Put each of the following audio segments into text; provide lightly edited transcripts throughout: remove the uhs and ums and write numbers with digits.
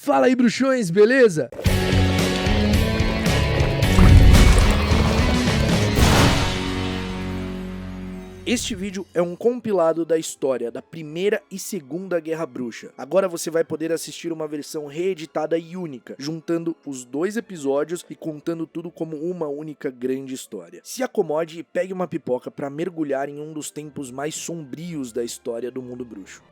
Fala aí, bruxões, beleza? Este vídeo é um compilado da história da Primeira e Segunda Guerra Bruxa. Agora você vai poder assistir uma versão reeditada e única, juntando os dois episódios e contando tudo como uma única grande história. Se acomode e pegue uma pipoca para mergulhar em um dos tempos mais sombrios da história do mundo bruxo.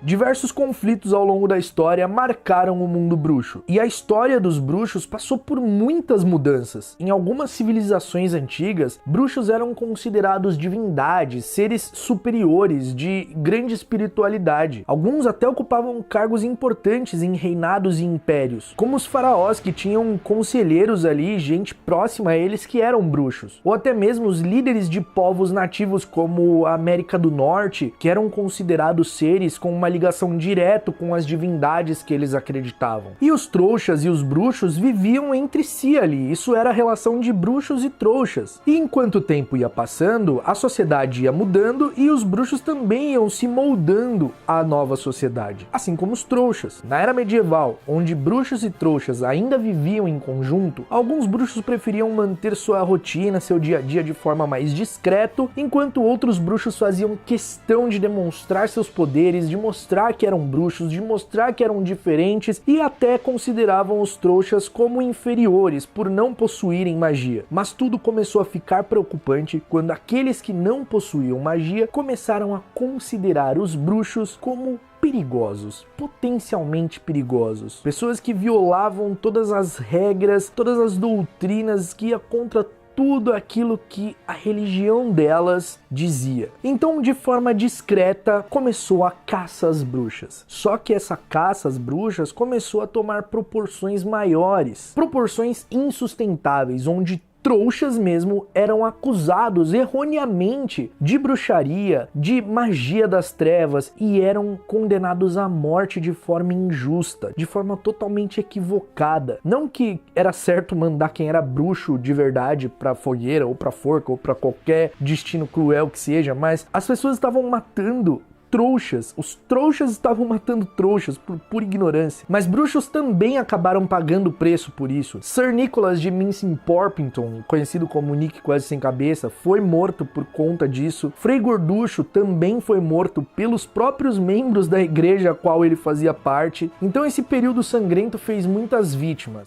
Diversos conflitos ao longo da história marcaram o mundo bruxo, e a história dos bruxos passou por muitas mudanças. Em algumas civilizações antigas, bruxos eram considerados divindades, seres superiores de grande espiritualidade. Alguns até ocupavam cargos importantes em reinados e impérios, como os faraós, que tinham conselheiros ali, gente próxima a eles que eram bruxos, ou até mesmo os líderes de povos nativos como a América do Norte, que eram considerados seres com uma ligação direta com as divindades que eles acreditavam. E os trouxas e os bruxos viviam entre si ali, isso era a relação de bruxos e trouxas. E enquanto o tempo ia passando, a sociedade ia mudando e os bruxos também iam se moldando à nova sociedade, assim como os trouxas. Na era medieval, onde bruxos e trouxas ainda viviam em conjunto, alguns bruxos preferiam manter sua rotina, seu dia a dia de forma mais discreto, enquanto outros bruxos faziam questão de demonstrar seus poderes, de mostrar que eram bruxos, de mostrar que eram diferentes e até consideravam os trouxas como inferiores por não possuírem magia. Mas tudo começou a ficar preocupante quando aqueles que não possuíam magia começaram a considerar os bruxos como perigosos, potencialmente perigosos. Pessoas que violavam todas as regras, todas as doutrinas, que ia contra tudo aquilo que a religião delas dizia. Então, de forma discreta, começou a caça às bruxas. Só que essa caça às bruxas começou a tomar proporções maiores, proporções insustentáveis, onde trouxas mesmo eram acusados erroneamente de bruxaria, de magia das trevas e eram condenados à morte de forma injusta, de forma totalmente equivocada. Não que era certo mandar quem era bruxo de verdade pra fogueira ou pra forca ou pra qualquer destino cruel que seja, mas as pessoas estavam matando trouxas, os trouxas estavam matando trouxas por ignorância, mas bruxos também acabaram pagando o preço por isso. Sir Nicholas de Mincing Porpington, conhecido como Nick Quase Sem Cabeça, foi morto por conta disso. Frei Gorducho também foi morto pelos próprios membros da igreja a qual ele fazia parte. Então esse período sangrento fez muitas vítimas.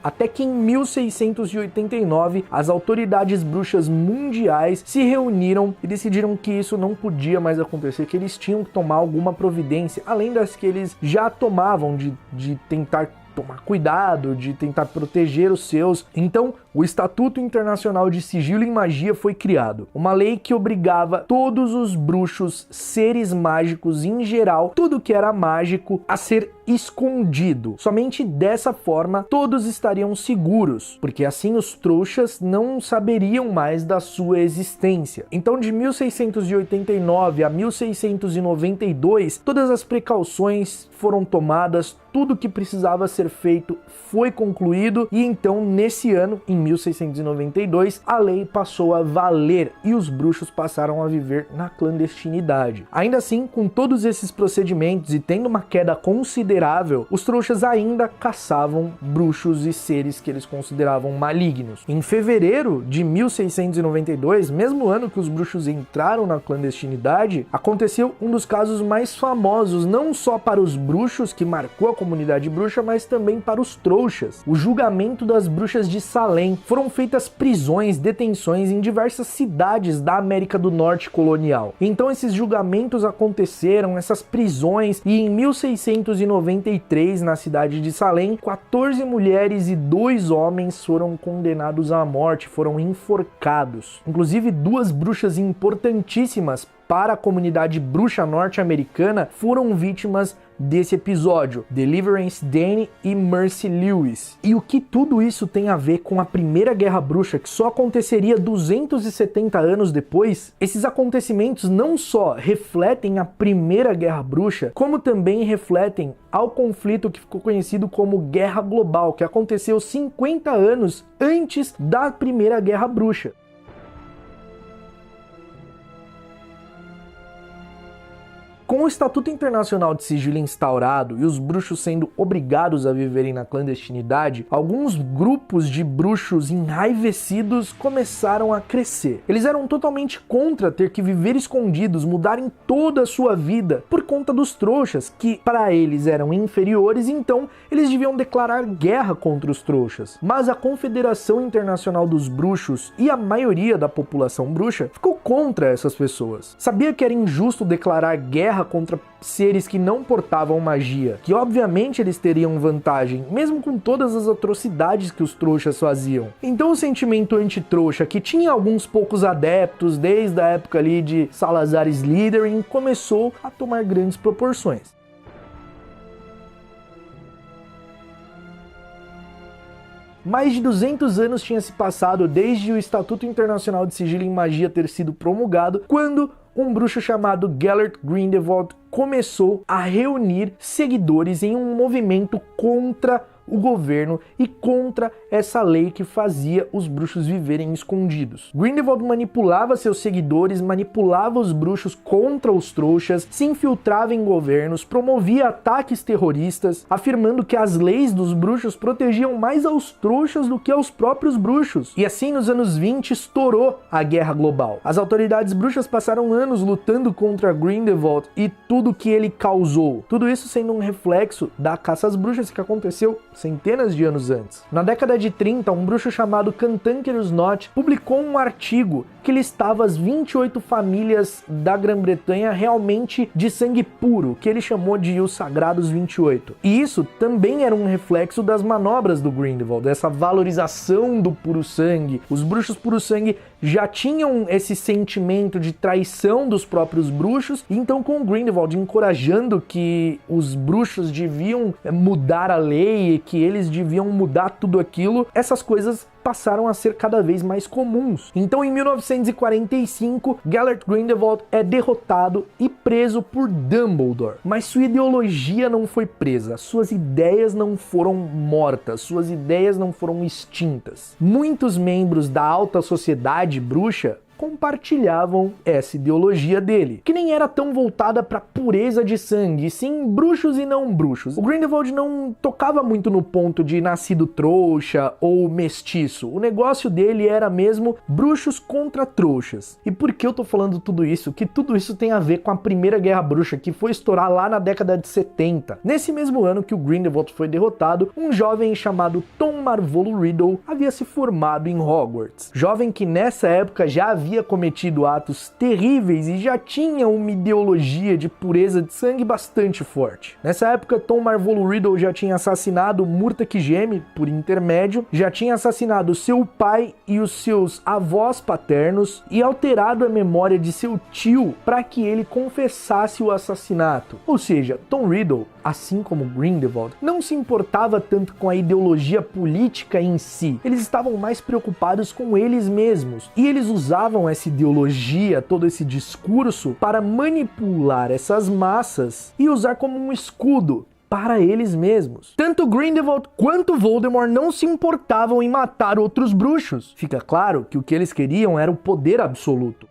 Até que em 1689, as autoridades bruxas mundiais se reuniram e decidiram que isso não podia mais acontecer, que eles tinham que tomar alguma providência, além das que eles já tomavam de tentar tomar cuidado, de tentar proteger os seus. Então, o Estatuto Internacional de Sigilo em Magia foi criado. Uma lei que obrigava todos os bruxos, seres mágicos em geral, tudo que era mágico, a ser escondido. Somente dessa forma, todos estariam seguros, porque assim os trouxas não saberiam mais da sua existência. Então, de 1689 a 1692, todas as precauções foram tomadas, tudo que precisava ser feito foi concluído e então nesse ano, em 1692, a lei passou a valer e os bruxos passaram a viver na clandestinidade. Ainda assim, com todos esses procedimentos e tendo uma queda considerável, os trouxas ainda caçavam bruxos e seres que eles consideravam malignos. Em fevereiro de 1692, mesmo ano que os bruxos entraram na clandestinidade, aconteceu um dos casos mais famosos, não só para os bruxos, que marcou a comunidade bruxa, mas também para os trouxas. O julgamento das bruxas de Salem. Foram feitas prisões, detenções em diversas cidades da América do Norte colonial. Então esses julgamentos aconteceram, essas prisões, e em 1693, na cidade de Salem, 14 mulheres e 2 homens foram condenados à morte, foram enforcados. Inclusive 2 bruxas importantíssimas para a comunidade bruxa norte-americana foram vítimas desse episódio, Deliverance Dane e Mercy Lewis. E o que tudo isso tem a ver com a Primeira Guerra Bruxa, que só aconteceria 270 anos depois? Esses acontecimentos não só refletem a Primeira Guerra Bruxa, como também refletem ao conflito que ficou conhecido como Guerra Global, que aconteceu 50 anos antes da Primeira Guerra Bruxa. Com o Estatuto Internacional de Sigilo instaurado e os bruxos sendo obrigados a viverem na clandestinidade, alguns grupos de bruxos enraivecidos começaram a crescer. Eles eram totalmente contra ter que viver escondidos, mudarem toda a sua vida por conta dos trouxas, que para eles eram inferiores, então eles deviam declarar guerra contra os trouxas. Mas a Confederação Internacional dos Bruxos e a maioria da população bruxa ficou contra essas pessoas. Sabia que era injusto declarar guerra contra seres que não portavam magia, que obviamente eles teriam vantagem, mesmo com todas as atrocidades que os trouxas faziam. Então o sentimento anti-trouxa, que tinha alguns poucos adeptos desde a época ali de Salazar Slytherin, começou a tomar grandes proporções. Mais de 200 anos tinha se passado desde o Estatuto Internacional de Sigilo em Magia ter sido promulgado, quando um bruxo chamado Gellert Grindelwald começou a reunir seguidores em um movimento contra o governo e contra essa lei que fazia os bruxos viverem escondidos. Grindelwald manipulava seus seguidores, manipulava os bruxos contra os trouxas, se infiltrava em governos, promovia ataques terroristas, afirmando que as leis dos bruxos protegiam mais aos trouxas do que aos próprios bruxos. E assim, nos anos 20, estourou a Guerra Global. As autoridades bruxas passaram anos lutando contra Grindelwald e tudo que ele causou. Tudo isso sendo um reflexo da caça às bruxas que aconteceu centenas de anos antes. Na década de 30, um bruxo chamado Cantankerous Knot publicou um artigo que listava as 28 famílias da Grã-Bretanha realmente de sangue puro, que ele chamou de os Sagrados 28. E isso também era um reflexo das manobras do Grindelwald, dessa valorização do puro sangue. Os bruxos puro sangue já tinham esse sentimento de traição dos próprios bruxos, e então com o Grindelwald encorajando que os bruxos deviam mudar a lei, que eles deviam mudar tudo aquilo, essas coisas passaram a ser cada vez mais comuns. Então, em 1945, Gellert Grindelwald é derrotado e preso por Dumbledore. Mas sua ideologia não foi presa, suas ideias não foram mortas, suas ideias não foram extintas. Muitos membros da alta sociedade bruxa compartilhavam essa ideologia dele, que nem era tão voltada para pureza de sangue, sim bruxos e não bruxos. O Grindelwald não tocava muito no ponto de nascido trouxa ou mestiço. O negócio dele era mesmo bruxos contra trouxas. E por que eu tô falando tudo isso? Que tudo isso tem a ver com a Primeira Guerra Bruxa, que foi estourar lá na década de 70. Nesse mesmo ano que o Grindelwald foi derrotado, um jovem chamado Tom Marvolo Riddle havia se formado em Hogwarts. Jovem que nessa época já havia cometido atos terríveis e já tinha uma ideologia de pureza de sangue bastante forte. Nessa época, Tom Marvolo Riddle já tinha assassinado Murtagh Gemme por intermédio, já tinha assassinado seu pai e os seus avós paternos e alterado a memória de seu tio para que ele confessasse o assassinato. Ou seja, Tom Riddle, assim como Grindelwald, não se importava tanto com a ideologia política em si. Eles estavam mais preocupados com eles mesmos e eles usavam essa ideologia, todo esse discurso para manipular essas massas e usar como um escudo para eles mesmos. Tanto Grindelwald quanto Voldemort não se importavam em matar outros bruxos. Fica claro que o que eles queriam era o poder absoluto.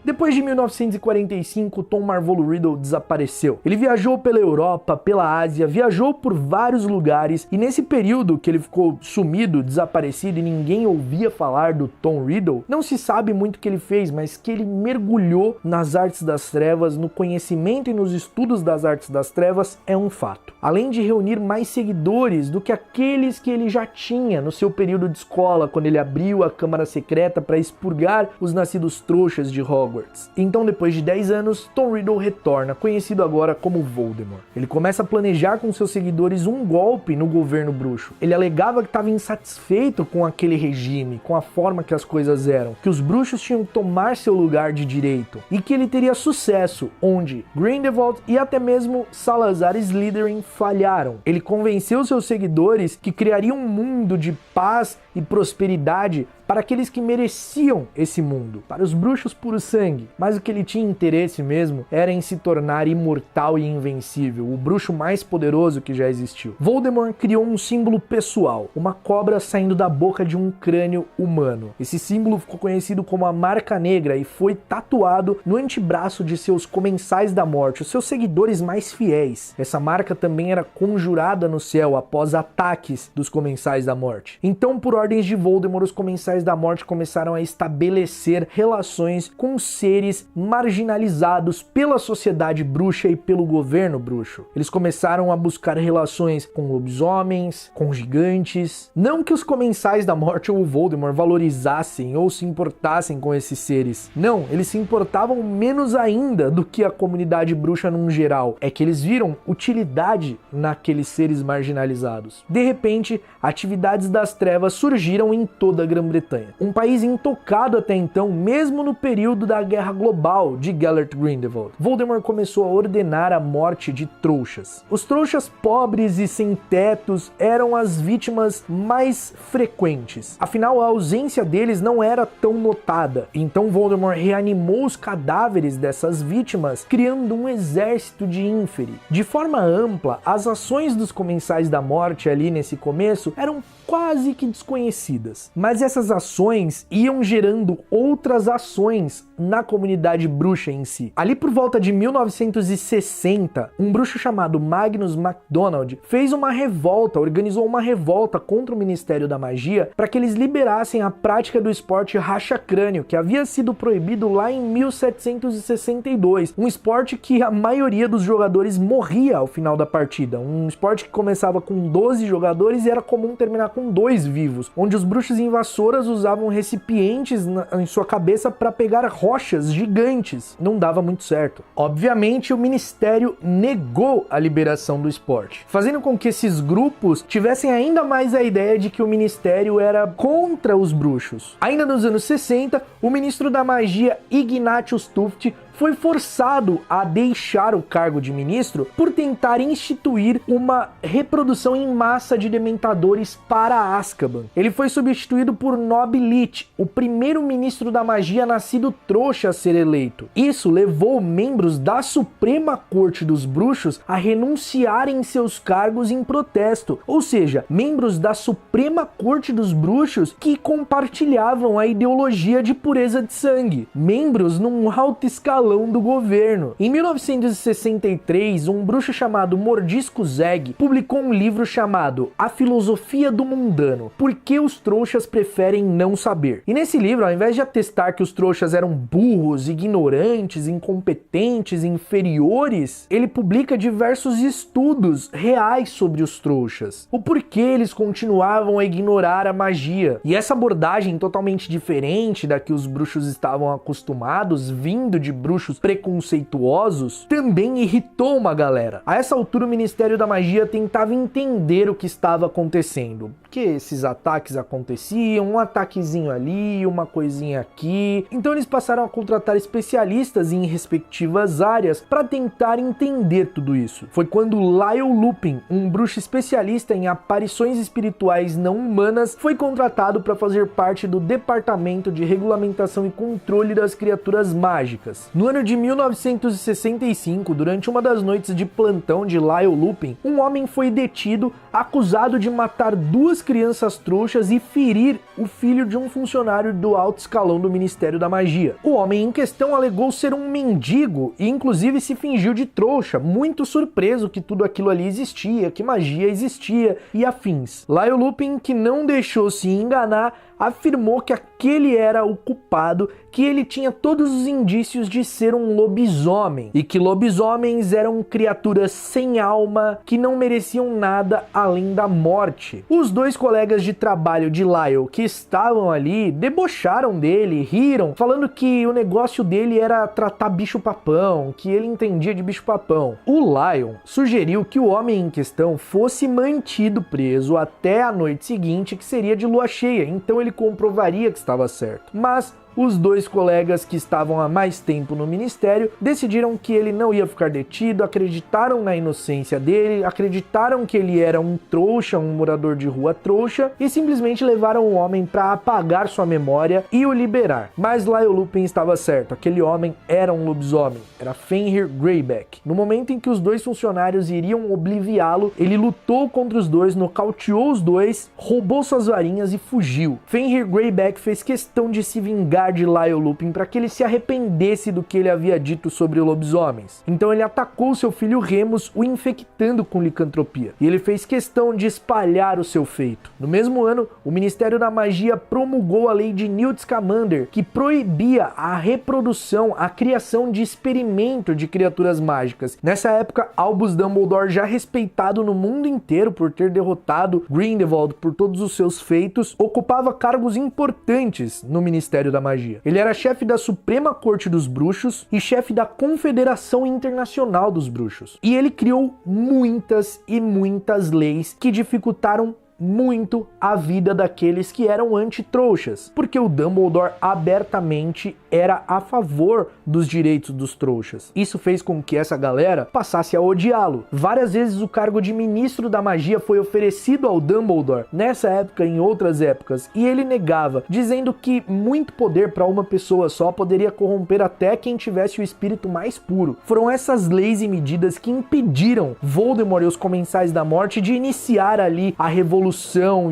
Depois de 1945, Tom Marvolo Riddle desapareceu. Ele viajou pela Europa, pela Ásia, viajou por vários lugares e nesse período que ele ficou sumido, desaparecido e ninguém ouvia falar do Tom Riddle, não se sabe muito o que ele fez, mas que ele mergulhou nas artes das trevas, no conhecimento e nos estudos das artes das trevas é um fato. Além de reunir mais seguidores do que aqueles que ele já tinha no seu período de escola, quando ele abriu a Câmara Secreta para expurgar os nascidos trouxas de Hogwarts. Hogwarts. Então, depois de 10 anos, Tom Riddle retorna, conhecido agora como Voldemort. Ele começa a planejar com seus seguidores um golpe no governo bruxo. Ele alegava que estava insatisfeito com aquele regime, com a forma que as coisas eram, que os bruxos tinham que tomar seu lugar de direito, e que ele teria sucesso, onde Grindelwald e até mesmo Salazar Slytherin falharam. Ele convenceu seus seguidores que criaria um mundo de paz e prosperidade para aqueles que mereciam esse mundo, para os bruxos puro sangue. Mas o que ele tinha interesse mesmo era em se tornar imortal e invencível, o bruxo mais poderoso que já existiu. Voldemort criou um símbolo pessoal, uma cobra saindo da boca de um crânio humano. Esse símbolo ficou conhecido como a Marca Negra e foi tatuado no antebraço de seus comensais da morte, os seus seguidores mais fiéis. Essa marca também era conjurada no céu após ataques dos comensais da morte. Então, por ordens de Voldemort, os comensais da morte começaram a estabelecer relações com seres marginalizados pela sociedade bruxa e pelo governo bruxo. Eles começaram a buscar relações com lobisomens, com gigantes. Não que os comensais da morte ou o Voldemort valorizassem ou se importassem com esses seres. Não, eles se importavam menos ainda do que a comunidade bruxa num geral. É que eles viram utilidade naqueles seres marginalizados. De repente, atividades das trevas surgiram em toda a Grã-Bretanha. Um país intocado até então, mesmo no período da Guerra Global de Gellert Grindelwald. Voldemort começou a ordenar a morte de trouxas. Os trouxas pobres e sem tetos eram as vítimas mais frequentes. Afinal, a ausência deles não era tão notada. Então Voldemort reanimou os cadáveres dessas vítimas, criando um exército de ínferi. De forma ampla, as ações dos comensais da morte ali nesse começo eram quase que desconhecidas. Mas essas ações iam gerando outras ações na comunidade bruxa em si. Ali por volta de 1960, um bruxo chamado Magnus MacDonald fez uma revolta, organizou uma revolta contra o Ministério da Magia para que eles liberassem a prática do esporte racha-crânio, que havia sido proibido lá em 1762. Um esporte que a maioria dos jogadores morria ao final da partida. Um esporte que começava com 12 jogadores e era comum terminar com 2 vivos, onde os bruxos invasoras usavam recipientes em sua cabeça para pegar rochas gigantes. Não dava muito certo. Obviamente, o Ministério negou a liberação do esporte, fazendo com que esses grupos tivessem ainda mais a ideia de que o Ministério era contra os bruxos. Ainda nos anos 60, o ministro da magia Ignatius Tuft foi forçado a deixar o cargo de ministro por tentar instituir uma reprodução em massa de dementadores para Azkaban. Ele foi substituído por Nob Lich, o primeiro ministro da magia nascido trouxa a ser eleito. Isso levou membros da Suprema Corte dos Bruxos a renunciarem seus cargos em protesto, ou seja, membros da Suprema Corte dos Bruxos que compartilhavam a ideologia de pureza de sangue, membros num alto escalão do governo. Em 1963, um bruxo chamado Mordisco Zeg publicou um livro chamado A Filosofia do Mundano, Por que os trouxas preferem não saber. E nesse livro, ao invés de atestar que os trouxas eram burros, ignorantes, incompetentes, inferiores, ele publica diversos estudos reais sobre os trouxas, o porquê eles continuavam a ignorar a magia. E essa abordagem totalmente diferente da que os bruxos estavam acostumados, vindo de bruxos preconceituosos, também irritou uma galera. A essa altura, o Ministério da Magia tentava entender o que estava acontecendo. Porque esses ataques aconteciam, um ataquezinho ali, uma coisinha aqui. Então eles passaram a contratar especialistas em respectivas áreas para tentar entender tudo isso. Foi quando Lyle Lupin, um bruxo especialista em aparições espirituais não humanas, foi contratado para fazer parte do Departamento de Regulamentação e Controle das Criaturas Mágicas. No ano de 1965, durante uma das noites de plantão de Lyle Lupin, um homem foi detido, acusado de matar 2 crianças trouxas e ferir o filho de um funcionário do alto escalão do Ministério da Magia. O homem em questão alegou ser um mendigo e inclusive se fingiu de trouxa, muito surpreso que tudo aquilo ali existia, que magia existia e afins. Lyle Lupin, que não deixou se enganar, afirmou que aquele era o culpado, que ele tinha todos os indícios de ser um lobisomem e que lobisomens eram criaturas sem alma que não mereciam nada além da morte. Os dois colegas de trabalho de Lyle que estavam ali debocharam dele, riram, falando que o negócio dele era tratar bicho-papão, que ele entendia de bicho-papão. O Lion sugeriu que o homem em questão fosse mantido preso até a noite seguinte, que seria de lua cheia, então ele comprovaria que estava certo. Mas os dois colegas que estavam há mais tempo no ministério decidiram que ele não ia ficar detido, acreditaram na inocência dele, acreditaram que ele era um trouxa, um morador de rua trouxa, e simplesmente levaram o homem para apagar sua memória e o liberar. Mas Lyle Lupin estava certo, aquele homem era um lobisomem, era Fenrir Greyback. No momento em que os dois funcionários iriam obliviá-lo, ele lutou contra os dois, nocauteou os dois, roubou suas varinhas e fugiu. Fenrir Greyback fez questão de se vingar de Lyle Lupin para que ele se arrependesse do que ele havia dito sobre lobisomens. Então ele atacou seu filho Remus, o infectando com licantropia. E ele fez questão de espalhar o seu feito. No mesmo ano, o Ministério da Magia promulgou a lei de Newt Scamander, que proibia a reprodução, a criação de experimento de criaturas mágicas. Nessa época, Albus Dumbledore, já respeitado no mundo inteiro por ter derrotado Grindelwald por todos os seus feitos, ocupava cargos importantes no Ministério da Magia. Ele era chefe da Suprema Corte dos Bruxos e chefe da Confederação Internacional dos Bruxos. E ele criou muitas e muitas leis que dificultaram muito a vida daqueles que eram anti-trouxas, porque o Dumbledore abertamente era a favor dos direitos dos trouxas. Isso fez com que essa galera passasse a odiá-lo. Várias vezes o cargo de ministro da magia foi oferecido ao Dumbledore, nessa época e em outras épocas, e ele negava, dizendo que muito poder para uma pessoa só poderia corromper até quem tivesse o espírito mais puro. Foram essas leis e medidas que impediram Voldemort e os Comensais da Morte de iniciar ali a revolução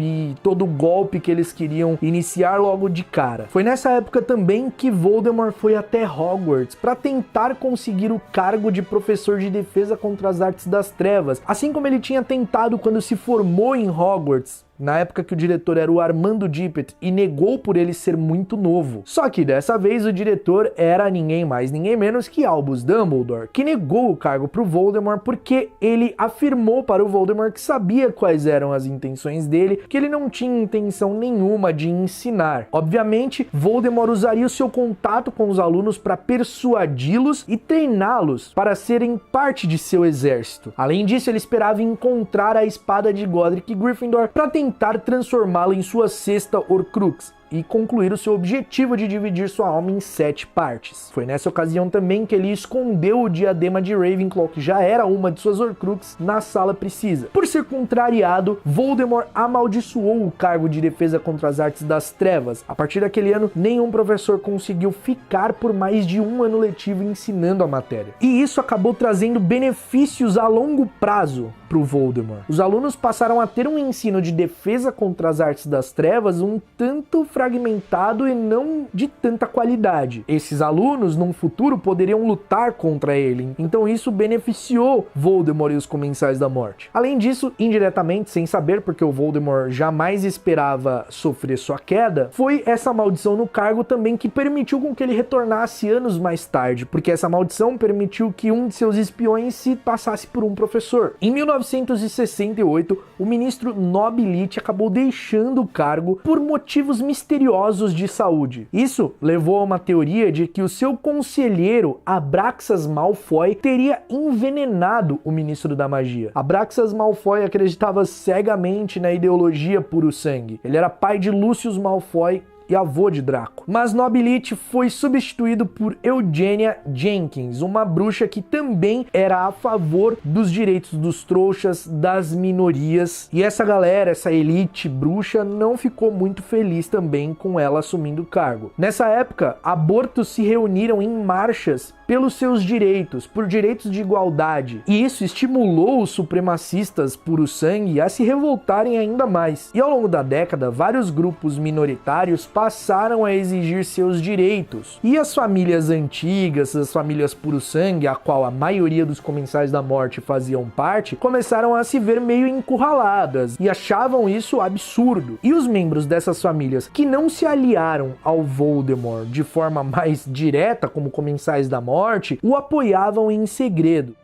e todo o golpe que eles queriam iniciar logo de cara. Foi nessa época também que Voldemort foi até Hogwarts para tentar conseguir o cargo de professor de defesa contra as artes das trevas, assim como ele tinha tentado quando se formou em Hogwarts, na época que o diretor era o Armando Dippet, e negou por ele ser muito novo. Só que dessa vez o diretor era ninguém mais, ninguém menos que Albus Dumbledore, que negou o cargo para o Voldemort porque ele afirmou para o Voldemort que sabia quais eram as intenções dele, que ele não tinha intenção nenhuma de ensinar. Obviamente, Voldemort usaria o seu contato com os alunos para persuadi-los e treiná-los para serem parte de seu exército. Além disso, ele esperava encontrar a espada de Godric Gryffindor para tentar transformá-la em sua sexta Horcrux e concluir o seu objetivo de dividir sua alma em 7 partes. Foi nessa ocasião também que ele escondeu o diadema de Ravenclaw, que já era uma de suas Horcruxes, na Sala Precisa. Por ser contrariado, Voldemort amaldiçoou o cargo de defesa contra as artes das trevas. A partir daquele ano, nenhum professor conseguiu ficar por mais de um ano letivo ensinando a matéria. E isso acabou trazendo benefícios a longo prazo para o Voldemort. Os alunos passaram a ter um ensino de defesa contra as artes das trevas um tanto fragmentado e não de tanta qualidade. Esses alunos, num futuro, poderiam lutar contra ele, então isso beneficiou Voldemort e os Comensais da Morte. Além disso, indiretamente, sem saber, porque o Voldemort jamais esperava sofrer sua queda, foi essa maldição no cargo também que permitiu com que ele retornasse anos mais tarde, porque essa maldição permitiu que um de seus espiões se passasse por um professor. Em 1968, o ministro Nobilite acabou deixando o cargo por motivos misteriosos de saúde. Isso levou a uma teoria de que o seu conselheiro, Abraxas Malfoy, teria envenenado o ministro da magia. Abraxas Malfoy acreditava cegamente na ideologia puro sangue. Ele era pai de Lucius Malfoy e avô de Draco. Mas Nobilite foi substituído por Eugenia Jenkins, uma bruxa que também era a favor dos direitos dos trouxas, das minorias. E essa galera, essa elite bruxa, não ficou muito feliz também com ela assumindo o cargo. Nessa época, abortos se reuniram em marchas pelos seus direitos, por direitos de igualdade. E isso estimulou os supremacistas puro sangue a se revoltarem ainda mais. E ao longo da década, vários grupos minoritários passaram a exigir seus direitos. E as famílias antigas, as famílias puro-sangue, a qual a maioria dos Comensais da Morte faziam parte, começaram a se ver meio encurraladas e achavam isso absurdo. E os membros dessas famílias que não se aliaram ao Voldemort de forma mais direta, como Comensais da Morte, o apoiavam em segredo.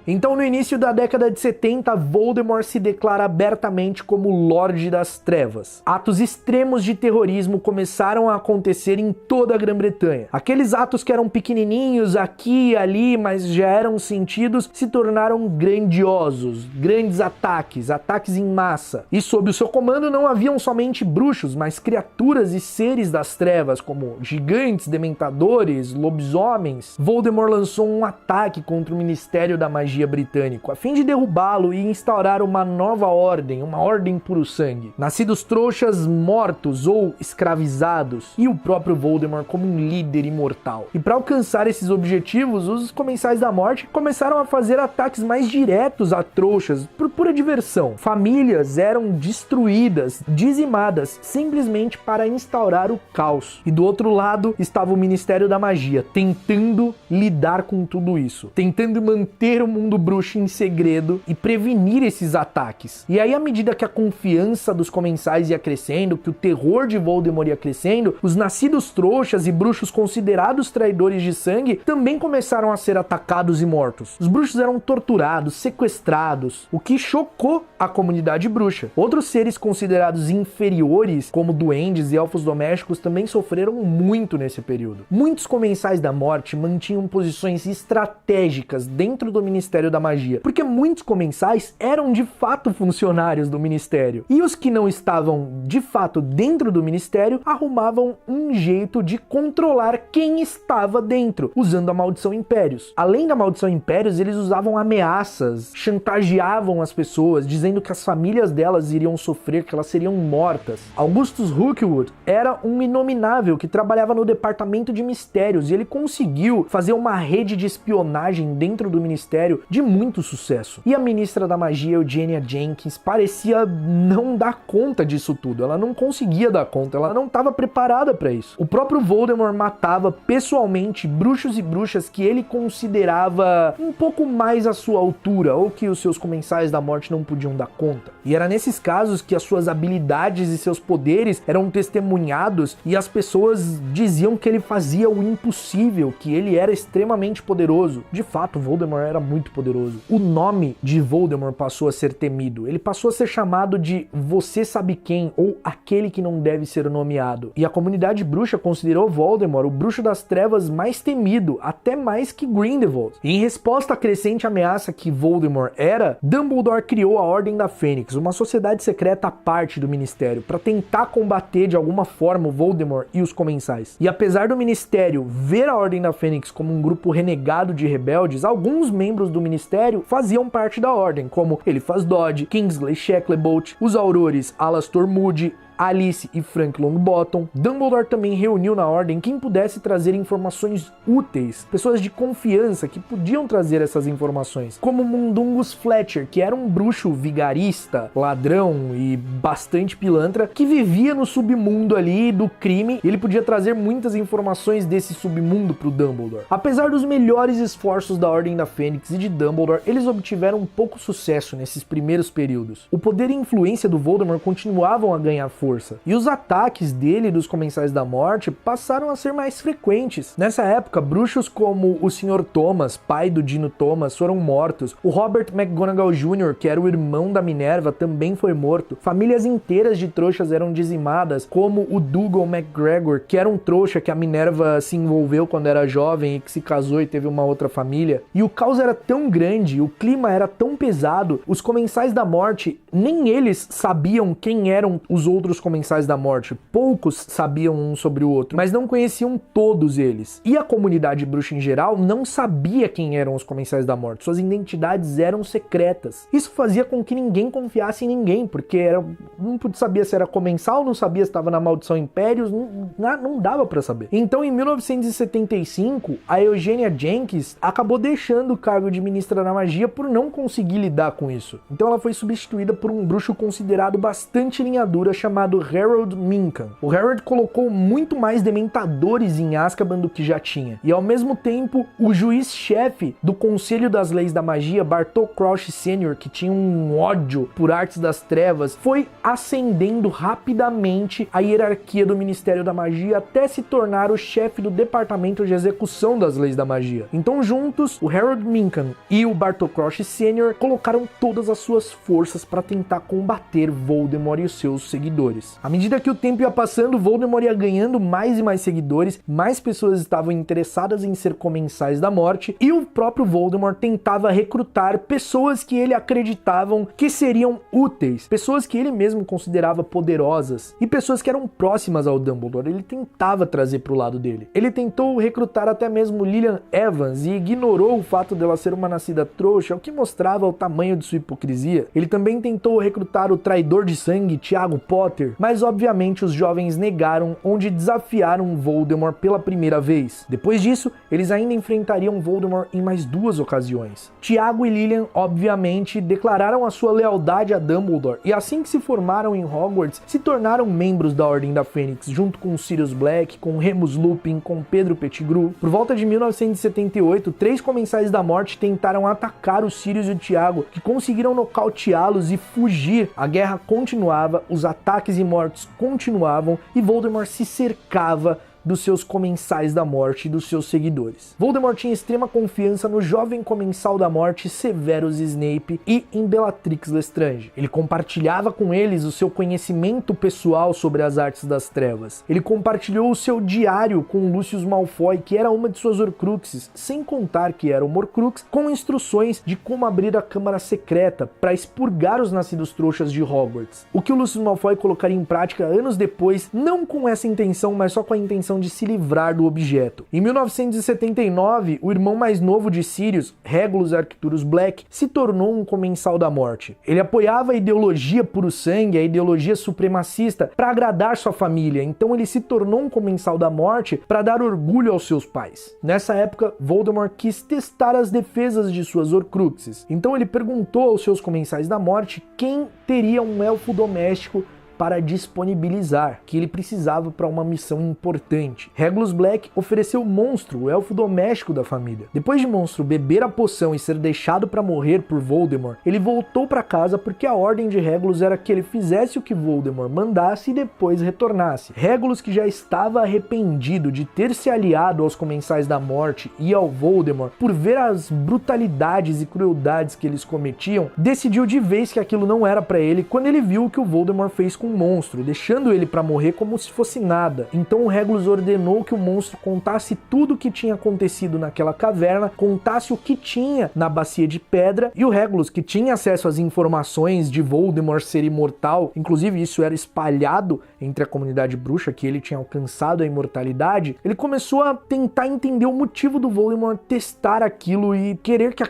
Então, no início da década de 70, Voldemort se declara abertamente como Lorde das Trevas. Atos extremos de terrorismo começaram a acontecer em toda a Grã-Bretanha. Aqueles atos que eram pequenininhos aqui e ali, mas já eram sentidos, se tornaram grandiosos, grandes ataques em massa. E sob o seu comando não haviam somente bruxos, mas criaturas e seres das trevas, como gigantes, dementadores, lobisomens. Voldemort lançou um ataque contra o Ministério da Magia britânico, a fim de derrubá-lo e instaurar uma nova ordem, uma ordem puro-sangue. Nascidos trouxas mortos ou escravizados, e o próprio Voldemort como um líder imortal. E para alcançar esses objetivos, os Comensais da Morte começaram a fazer ataques mais diretos a trouxas, por pura diversão. Famílias eram destruídas, dizimadas, simplesmente para instaurar o caos. E do outro lado estava o Ministério da Magia, tentando lidar com tudo isso, tentando manter o mundo bruxo em segredo e prevenir esses ataques. E aí, à medida que a confiança dos Comensais ia crescendo, que o terror de Voldemort ia crescendo, os nascidos trouxas e bruxos considerados traidores de sangue também começaram a ser atacados e mortos. Os bruxos eram torturados, sequestrados, o que chocou a comunidade bruxa. Outros seres considerados inferiores, como duendes e elfos domésticos, também sofreram muito nesse período. Muitos Comensais da Morte mantinham posições estratégicas dentro do Ministério da Magia, porque muitos comensais eram de fato funcionários do Ministério. E os que não estavam de fato dentro do Ministério arrumavam um jeito de controlar quem estava dentro, usando a Maldição Impérios. Além da Maldição Impérios, eles usavam ameaças, chantageavam as pessoas, dizendo que as famílias delas iriam sofrer, que elas seriam mortas. Augustus Rookwood era um inominável que trabalhava no Departamento de Mistérios e ele conseguiu fazer uma rede de espionagem dentro do Ministério de muito sucesso. E a ministra da Magia, Eugenia Jenkins, parecia não dar conta disso tudo. Ela não conseguia dar conta, ela não estava preparada para isso. O próprio Voldemort matava pessoalmente bruxos e bruxas que ele considerava um pouco mais à sua altura, ou que os seus Comensais da Morte não podiam dar conta. E era nesses casos que as suas habilidades e seus poderes eram testemunhados e as pessoas diziam que ele fazia o impossível, que ele era extremamente poderoso. De fato, Voldemort era muito poderoso. O nome de Voldemort passou a ser temido. Ele passou a ser chamado de Você Sabe Quem, ou Aquele que Não Deve Ser Nomeado. E a comunidade bruxa considerou Voldemort o bruxo das trevas mais temido, até mais que Grindelwald. E em resposta à crescente ameaça que Voldemort era, Dumbledore criou a Ordem da Fênix, uma sociedade secreta à parte do Ministério, para tentar combater de alguma forma o Voldemort e os Comensais. E apesar do Ministério ver a Ordem da Fênix como um grupo renegado de rebeldes, alguns membros do Ministério faziam parte da Ordem, como Eliphas Dodge, Kingsley Shacklebolt, os Aurores Alastor Moody, Alice e Frank Longbottom. Dumbledore também reuniu na Ordem quem pudesse trazer informações úteis, pessoas de confiança que podiam trazer essas informações, como Mundungus Fletcher, que era um bruxo vigarista, ladrão e bastante pilantra, que vivia no submundo ali do crime, e ele podia trazer muitas informações desse submundo pro Dumbledore. Apesar dos melhores esforços da Ordem da Fênix e de Dumbledore, eles obtiveram pouco sucesso nesses primeiros períodos. O poder e influência do Voldemort continuavam a ganhar força, e os ataques dele e dos Comensais da Morte passaram a ser mais frequentes. Nessa época, bruxos como o Sr. Thomas, pai do Dino Thomas, foram mortos. O Robert McGonagall Jr., que era o irmão da Minerva, também foi morto. Famílias inteiras de trouxas eram dizimadas, como o Dougal McGregor, que era um trouxa que a Minerva se envolveu quando era jovem e que se casou e teve uma outra família. E o caos era tão grande, o clima era tão pesado, os Comensais da Morte, nem eles sabiam quem eram os outros os Comensais da Morte. Poucos sabiam um sobre o outro, mas não conheciam todos eles. E a comunidade bruxa em geral não sabia quem eram os Comensais da Morte. Suas identidades eram secretas. Isso fazia com que ninguém confiasse em ninguém, porque não sabia se era comensal, não sabia se estava na Maldição Impérios, não dava para saber. Então, em 1975, a Eugenia Jenkins acabou deixando o cargo de ministra da magia por não conseguir lidar com isso. Então ela foi substituída por um bruxo considerado bastante linha dura chamado Harold Minkan. O Harold colocou muito mais dementadores em Azkaban do que já tinha. E ao mesmo tempo, o juiz-chefe do Conselho das Leis da Magia, Bartol Crouch Sr., que tinha um ódio por artes das trevas, foi ascendendo rapidamente a hierarquia do Ministério da Magia até se tornar o chefe do Departamento de Execução das Leis da Magia. Então, juntos, o Harold Minkan e o Bartol Crouch Sr. colocaram todas as suas forças para tentar combater Voldemort e os seus seguidores. À medida que o tempo ia passando, Voldemort ia ganhando mais e mais seguidores, mais pessoas estavam interessadas em ser Comensais da Morte, e o próprio Voldemort tentava recrutar pessoas que ele acreditavam que seriam úteis, pessoas que ele mesmo considerava poderosas, e pessoas que eram próximas ao Dumbledore. Ele tentava trazer para o lado dele. Ele tentou recrutar até mesmo Lilian Evans e ignorou o fato dela ser uma nascida trouxa, o que mostrava o tamanho de sua hipocrisia. Ele também tentou recrutar o traidor de sangue, Tiago Potter, mas obviamente os jovens negaram, onde desafiaram Voldemort pela primeira vez. Depois disso, eles ainda enfrentariam Voldemort em mais 2 ocasiões. Tiago e Lilian, obviamente, declararam a sua lealdade a Dumbledore, e assim que se formaram em Hogwarts, se tornaram membros da Ordem da Fênix, junto com Sirius Black, com Remus Lupin, com Pedro Pettigrew. Por volta de 1978, 3 Comensais da Morte tentaram atacar o Sirius e o Tiago, que conseguiram nocauteá-los e fugir. A guerra continuava, os ataques e mortes continuavam, e Voldemort se cercava dos seus Comensais da Morte e dos seus seguidores. Voldemort tinha extrema confiança no jovem Comensal da Morte Severus Snape e em Bellatrix Lestrange. Ele compartilhava com eles o seu conhecimento pessoal sobre as artes das trevas. Ele compartilhou o seu diário com Lucius Malfoy, que era uma de suas Horcruxes, sem contar que era uma Horcrux, com instruções de como abrir a Câmara Secreta para expurgar os nascidos trouxas de Hogwarts. O que o Lucius Malfoy colocaria em prática anos depois, não com essa intenção, mas só com a intenção de se livrar do objeto. Em 1979, o irmão mais novo de Sirius, Regulus Arcturus Black, se tornou um Comensal da Morte. Ele apoiava a ideologia puro sangue, a ideologia supremacista, para agradar sua família, então ele se tornou um Comensal da Morte para dar orgulho aos seus pais. Nessa época, Voldemort quis testar as defesas de suas Horcruxes, então ele perguntou aos seus Comensais da Morte quem teria um elfo doméstico para disponibilizar, que ele precisava para uma missão importante. Regulus Black ofereceu o Monstro, o elfo doméstico da família. Depois de Monstro beber a poção e ser deixado para morrer por Voldemort, ele voltou para casa porque a ordem de Regulus era que ele fizesse o que Voldemort mandasse e depois retornasse. Regulus, que já estava arrependido de ter se aliado aos Comensais da Morte e ao Voldemort por ver as brutalidades e crueldades que eles cometiam, decidiu de vez que aquilo não era para ele quando ele viu o que o Voldemort fez com um monstro, deixando ele para morrer como se fosse nada. Então o Regulus ordenou que o monstro contasse tudo o que tinha acontecido naquela caverna, contasse o que tinha na bacia de pedra, e o Regulus, que tinha acesso às informações de Voldemort ser imortal, inclusive isso era espalhado entre a comunidade bruxa, que ele tinha alcançado a imortalidade, ele começou a tentar entender o motivo do Voldemort testar aquilo e querer que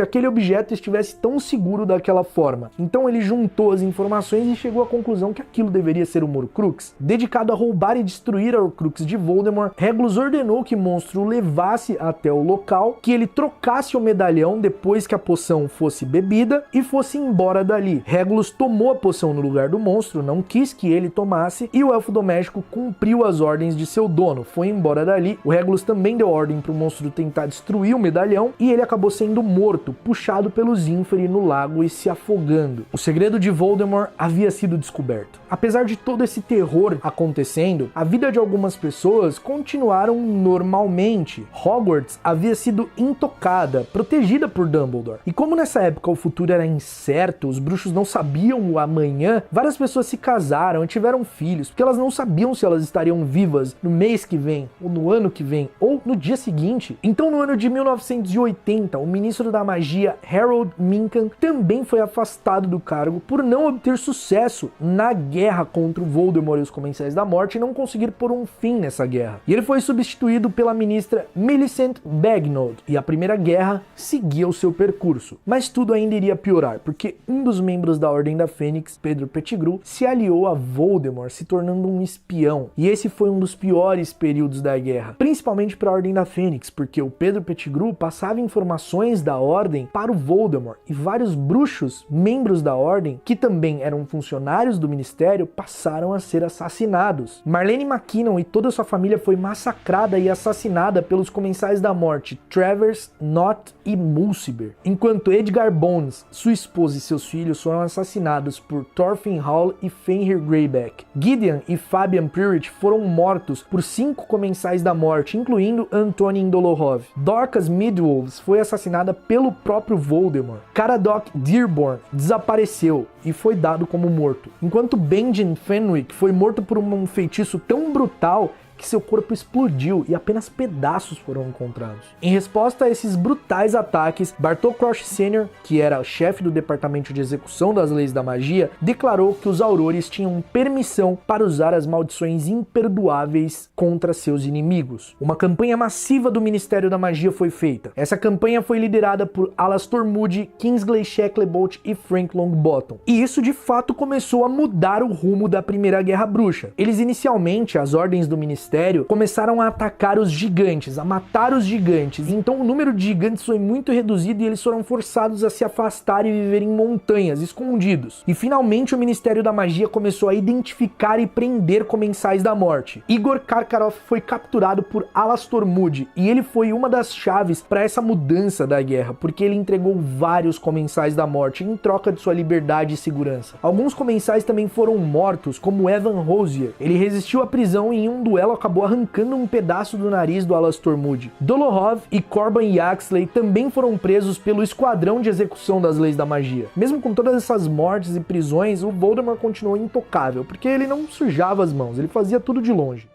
aquele objeto estivesse tão seguro daquela forma. Então ele juntou as informações e chegou à conclusão que aquilo deveria ser um Horcrux. Dedicado a roubar e destruir a Horcrux de Voldemort, Regulus ordenou que o monstro o levasse até o local, que ele trocasse o medalhão depois que a poção fosse bebida e fosse embora dali. Regulus tomou a poção no lugar do monstro, não quis que ele tomasse, e o elfo doméstico cumpriu as ordens de seu dono, foi embora dali. O Regulus também deu ordem para o monstro tentar destruir o medalhão e ele acabou sendo morto, puxado pelos Inferi no lago e se afogando. O segredo de Voldemort havia sido descoberto. Apesar de todo esse terror acontecendo, a vida de algumas pessoas continuaram normalmente. Hogwarts havia sido intocada, protegida por Dumbledore. E como nessa época o futuro era incerto, os bruxos não sabiam o amanhã, várias pessoas se casaram e tiveram filhos, porque elas não sabiam se elas estariam vivas no mês que vem, ou no ano que vem, ou no dia seguinte. Então no ano de 1980, o ministro da magia Harold Minkan também foi afastado do cargo por não obter sucesso na guerra contra o Voldemort e os Comensais da Morte e não conseguir pôr um fim nessa guerra. E ele foi substituído pela ministra Millicent Bagnold, e a Primeira Guerra seguia o seu percurso. Mas tudo ainda iria piorar, porque um dos membros da Ordem da Fênix, Pedro Pettigrew, se aliou a Voldemort, se tornando um espião. E esse foi um dos piores períodos da guerra, principalmente para a Ordem da Fênix, porque o Pedro Pettigrew passava informações da Ordem para o Voldemort, e vários bruxos, membros da Ordem, que também eram funcionários do Ministério, passaram a ser assassinados. Marlene MacKinnon e toda a sua família foi massacrada e assassinada pelos Comensais da Morte, Travers, Nott e Mulciber, enquanto Edgar Bones, sua esposa e seus filhos foram assassinados por Thorfinn Hall e Fenrir Greyback. Gideon e Fabian Priorit foram mortos por 5 Comensais da Morte, incluindo Antonin Dolohov. Dorcas Midwolves foi assassinada pelo próprio Voldemort. Caradoc Dearborn desapareceu e foi dado como morto, enquanto Benjen Fenwick foi morto por um feitiço tão brutal que seu corpo explodiu e apenas pedaços foram encontrados. Em resposta a esses brutais ataques, Bartol Crouch Sr., que era o chefe do Departamento de Execução das Leis da Magia, declarou que os Aurores tinham permissão para usar as maldições imperdoáveis contra seus inimigos. Uma campanha massiva do Ministério da Magia foi feita. Essa campanha foi liderada por Alastor Moody, Kingsley Shacklebolt e Frank Longbottom. E isso de fato começou a mudar o rumo da Primeira Guerra Bruxa. Eles inicialmente, as ordens do Ministério, começaram a atacar os gigantes, a matar os gigantes. Então o número de gigantes foi muito reduzido e eles foram forçados a se afastar e viver em montanhas, escondidos. E finalmente o Ministério da Magia começou a identificar e prender Comensais da Morte. Igor Karkaroff foi capturado por Alastor Moody e ele foi uma das chaves para essa mudança da guerra, porque ele entregou vários Comensais da Morte em troca de sua liberdade e segurança. Alguns Comensais também foram mortos, como Evan Rosier. Ele resistiu à prisão e em um duelo acabou arrancando um pedaço do nariz do Alastor Moody. Dolohov e Corban Yaxley também foram presos pelo Esquadrão de Execução das Leis da Magia. Mesmo com todas essas mortes e prisões, o Voldemort continuou intocável, porque ele não sujava as mãos, ele fazia tudo de longe.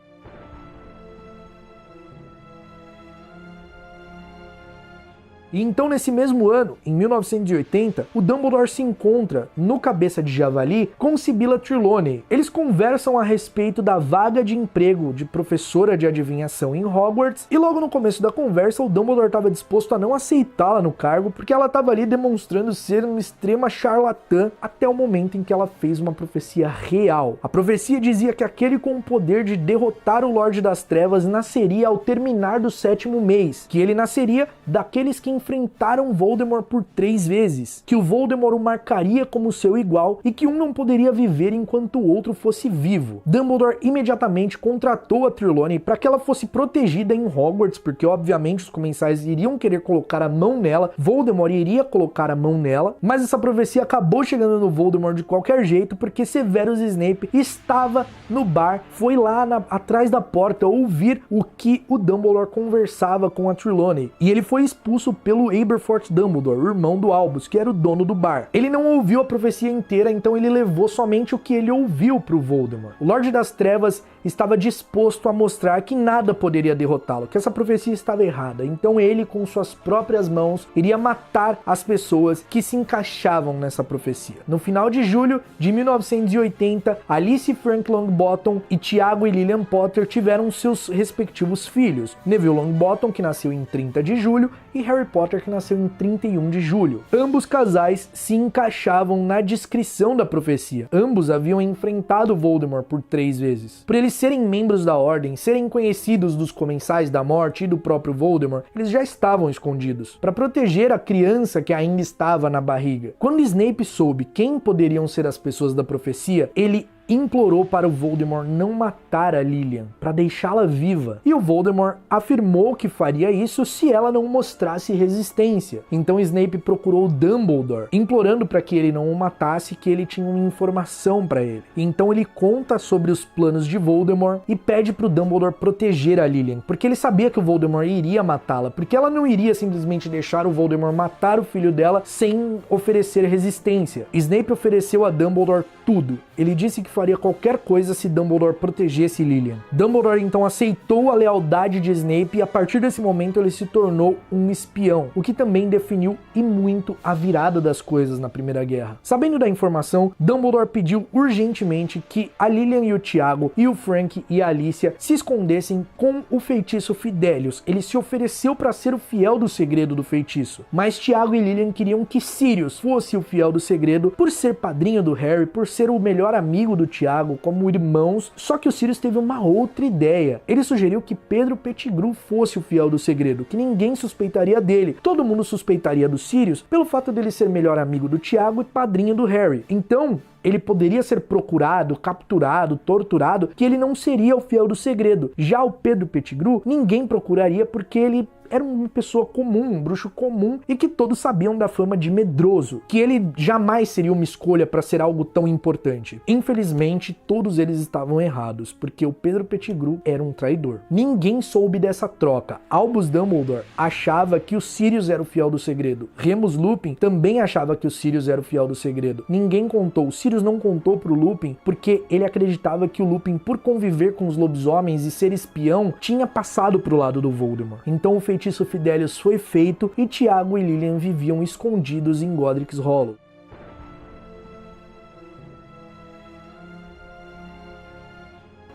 E então, nesse mesmo ano, em 1980, o Dumbledore se encontra no Cabeça de Javali com Sibylla Trelawney. Eles conversam a respeito da vaga de emprego de professora de adivinhação em Hogwarts, e logo no começo da conversa o Dumbledore estava disposto a não aceitá-la no cargo, porque ela estava ali demonstrando ser uma extrema charlatã até o momento em que ela fez uma profecia real. A profecia dizia que aquele com o poder de derrotar o Lorde das Trevas nasceria ao terminar do 7º mês, que ele nasceria daqueles que enfrentaram Voldemort por 3 vezes, que o Voldemort o marcaria como seu igual e que um não poderia viver enquanto o outro fosse vivo. Dumbledore imediatamente contratou a Trelawney para que ela fosse protegida em Hogwarts, porque obviamente os Comensais iriam querer colocar a mão nela, Voldemort iria colocar a mão nela, mas essa profecia acabou chegando no Voldemort de qualquer jeito, porque Severus Snape estava no bar, foi lá atrás da porta ouvir o que o Dumbledore conversava com a Trelawney, e ele foi expulso pelo Aberforth Dumbledore, o irmão do Albus, que era o dono do bar. Ele não ouviu a profecia inteira, então ele levou somente o que ele ouviu para o Voldemort. O Lorde das Trevas estava disposto a mostrar que nada poderia derrotá-lo, que essa profecia estava errada. Então ele, com suas próprias mãos, iria matar as pessoas que se encaixavam nessa profecia. No final de julho de 1980, Alice Frank Longbottom e Tiago e Lillian Potter tiveram seus respectivos filhos. Neville Longbottom, que nasceu em 30 de julho, e Harry Potter, que nasceu em 31 de julho. Ambos casais se encaixavam na descrição da profecia. Ambos haviam enfrentado Voldemort por 3 vezes. Por eles serem membros da Ordem, serem conhecidos dos Comensais da Morte e do próprio Voldemort, eles já estavam escondidos, para proteger a criança que ainda estava na barriga. Quando Snape soube quem poderiam ser as pessoas da profecia, ele implorou para o Voldemort não matar a Lilian, para deixá-la viva. E o Voldemort afirmou que faria isso se ela não mostrasse resistência. Então Snape procurou Dumbledore, implorando para que ele não o matasse, que ele tinha uma informação para ele. Então ele conta sobre os planos de Voldemort e pede para o Dumbledore proteger a Lilian, porque ele sabia que o Voldemort iria matá-la, porque ela não iria simplesmente deixar o Voldemort matar o filho dela sem oferecer resistência. Snape ofereceu a Dumbledore tudo. Ele disse que faria qualquer coisa se Dumbledore protegesse Lilian. Dumbledore então aceitou a lealdade de Snape e a partir desse momento ele se tornou um espião, o que também definiu e muito a virada das coisas na Primeira Guerra. Sabendo da informação, Dumbledore pediu urgentemente que a Lilian e o Tiago e o Frank e a Alicia se escondessem com o feitiço Fidelius. Ele se ofereceu para ser o fiel do segredo do feitiço, mas Tiago e Lilian queriam que Sirius fosse o fiel do segredo por ser padrinho do Harry, por ser o melhor amigo do Tiago, como irmãos. Só que o Sirius teve uma outra ideia. Ele sugeriu que Pedro Pettigrew fosse o fiel do segredo, que ninguém suspeitaria dele. Todo mundo suspeitaria do Sirius pelo fato dele ser melhor amigo do Tiago e padrinho do Harry. Então, ele poderia ser procurado, capturado, torturado, que ele não seria o fiel do segredo. Já o Pedro Pettigrew, ninguém procuraria porque ele era uma pessoa comum, um bruxo comum, e que todos sabiam da fama de medroso, que ele jamais seria uma escolha para ser algo tão importante. Infelizmente, todos eles estavam errados, porque o Pedro Pettigrew era um traidor. Ninguém soube dessa troca. Albus Dumbledore achava que o Sirius era o fiel do segredo. Remus Lupin também achava que o Sirius era o fiel do segredo. Ninguém contou. O Sirius não contou pro Lupin porque ele acreditava que o Lupin, por conviver com os lobisomens e ser espião, tinha passado pro lado do Voldemort. Então o feitiço Fidelius foi feito e Tiago e Lilian viviam escondidos em Godric's Hollow.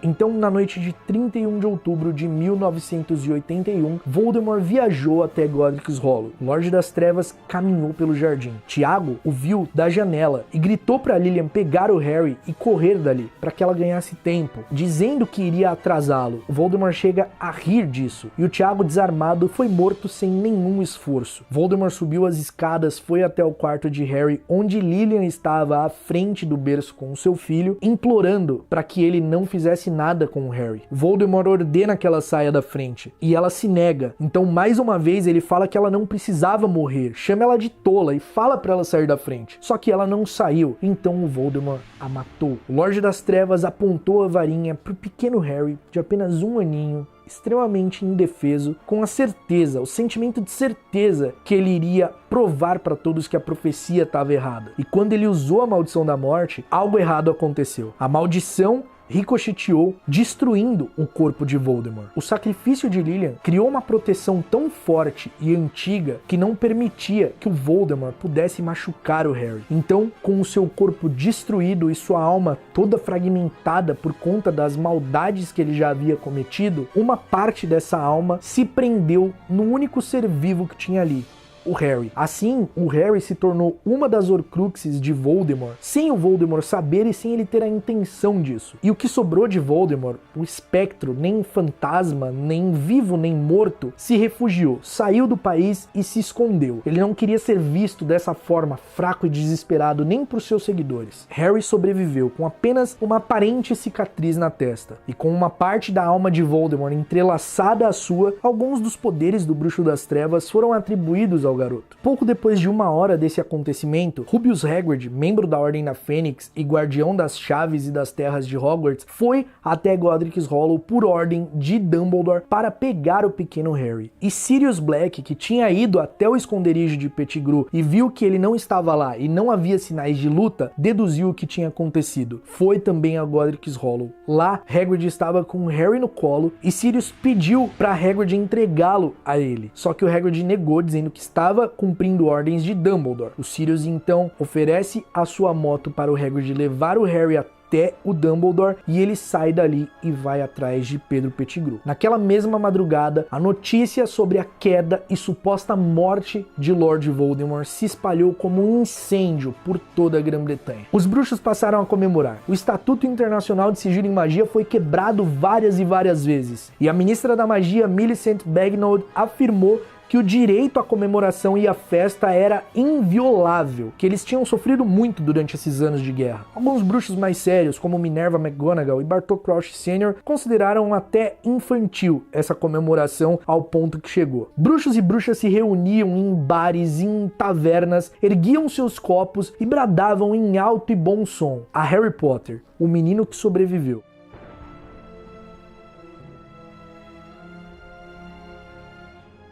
Então, na noite de 31 de outubro de 1981, Voldemort viajou até Godric's Hollow. O Lorde das Trevas caminhou pelo jardim. Tiago o viu da janela e gritou para Lilian pegar o Harry e correr dali, para que ela ganhasse tempo, dizendo que iria atrasá-lo. O Voldemort chega a rir disso, e o Tiago, desarmado, foi morto sem nenhum esforço. Voldemort subiu as escadas, foi até o quarto de Harry, onde Lilian estava à frente do berço com o seu filho, implorando para que ele não fizesse nada com o Harry. Voldemort ordena que ela saia da frente e ela se nega. Então, mais uma vez, ele fala que ela não precisava morrer, chama ela de tola e fala para ela sair da frente. Só que ela não saiu, então o Voldemort a matou. O Lorde das Trevas apontou a varinha pro pequeno Harry, de apenas 1 aninho, extremamente indefeso, com a certeza, o sentimento de certeza que ele iria provar para todos que a profecia estava errada. E quando ele usou a maldição da morte, algo errado aconteceu. A maldição ricocheteou, destruindo o corpo de Voldemort. O sacrifício de Lilian criou uma proteção tão forte e antiga que não permitia que o Voldemort pudesse machucar o Harry. Então, com o seu corpo destruído e sua alma toda fragmentada por conta das maldades que ele já havia cometido, uma parte dessa alma se prendeu no único ser vivo que tinha ali, o Harry. Assim, o Harry se tornou uma das Horcruxes de Voldemort, sem o Voldemort saber e sem ele ter a intenção disso. E o que sobrou de Voldemort, o espectro, nem fantasma, nem vivo, nem morto, se refugiou, saiu do país e se escondeu. Ele não queria ser visto dessa forma, fraco e desesperado, nem por seus seguidores. Harry sobreviveu com apenas uma aparente cicatriz na testa, e com uma parte da alma de Voldemort entrelaçada à sua, alguns dos poderes do Bruxo das Trevas foram atribuídos ao garoto. Pouco depois de 1 hora desse acontecimento, Rubius Hagrid, membro da Ordem da Fênix e guardião das chaves e das terras de Hogwarts, foi até Godric's Hollow por ordem de Dumbledore para pegar o pequeno Harry. E Sirius Black, que tinha ido até o esconderijo de Pettigrew e viu que ele não estava lá e não havia sinais de luta, deduziu o que tinha acontecido. Foi também a Godric's Hollow. Lá, Hagrid estava com Harry no colo e Sirius pediu para Hagrid entregá-lo a ele. Só que o Hagrid negou, dizendo que estava cumprindo ordens de Dumbledore. O Sirius então oferece a sua moto para o Hagrid levar o Harry até o Dumbledore e ele sai dali e vai atrás de Pedro Pettigrew. Naquela mesma madrugada, a notícia sobre a queda e suposta morte de Lord Voldemort se espalhou como um incêndio por toda a Grã-Bretanha. Os bruxos passaram a comemorar. O Estatuto Internacional de Sigilo em Magia foi quebrado várias e várias vezes, e a ministra da Magia, Millicent Bagnold, afirmou que o direito à comemoração e à festa era inviolável, que eles tinham sofrido muito durante esses anos de guerra. Alguns bruxos mais sérios, como Minerva McGonagall e Bartol Crouch Sr., consideraram até infantil essa comemoração ao ponto que chegou. Bruxos e bruxas se reuniam em bares, em tavernas, erguiam seus copos e bradavam em alto e bom som: a Harry Potter, o menino que sobreviveu.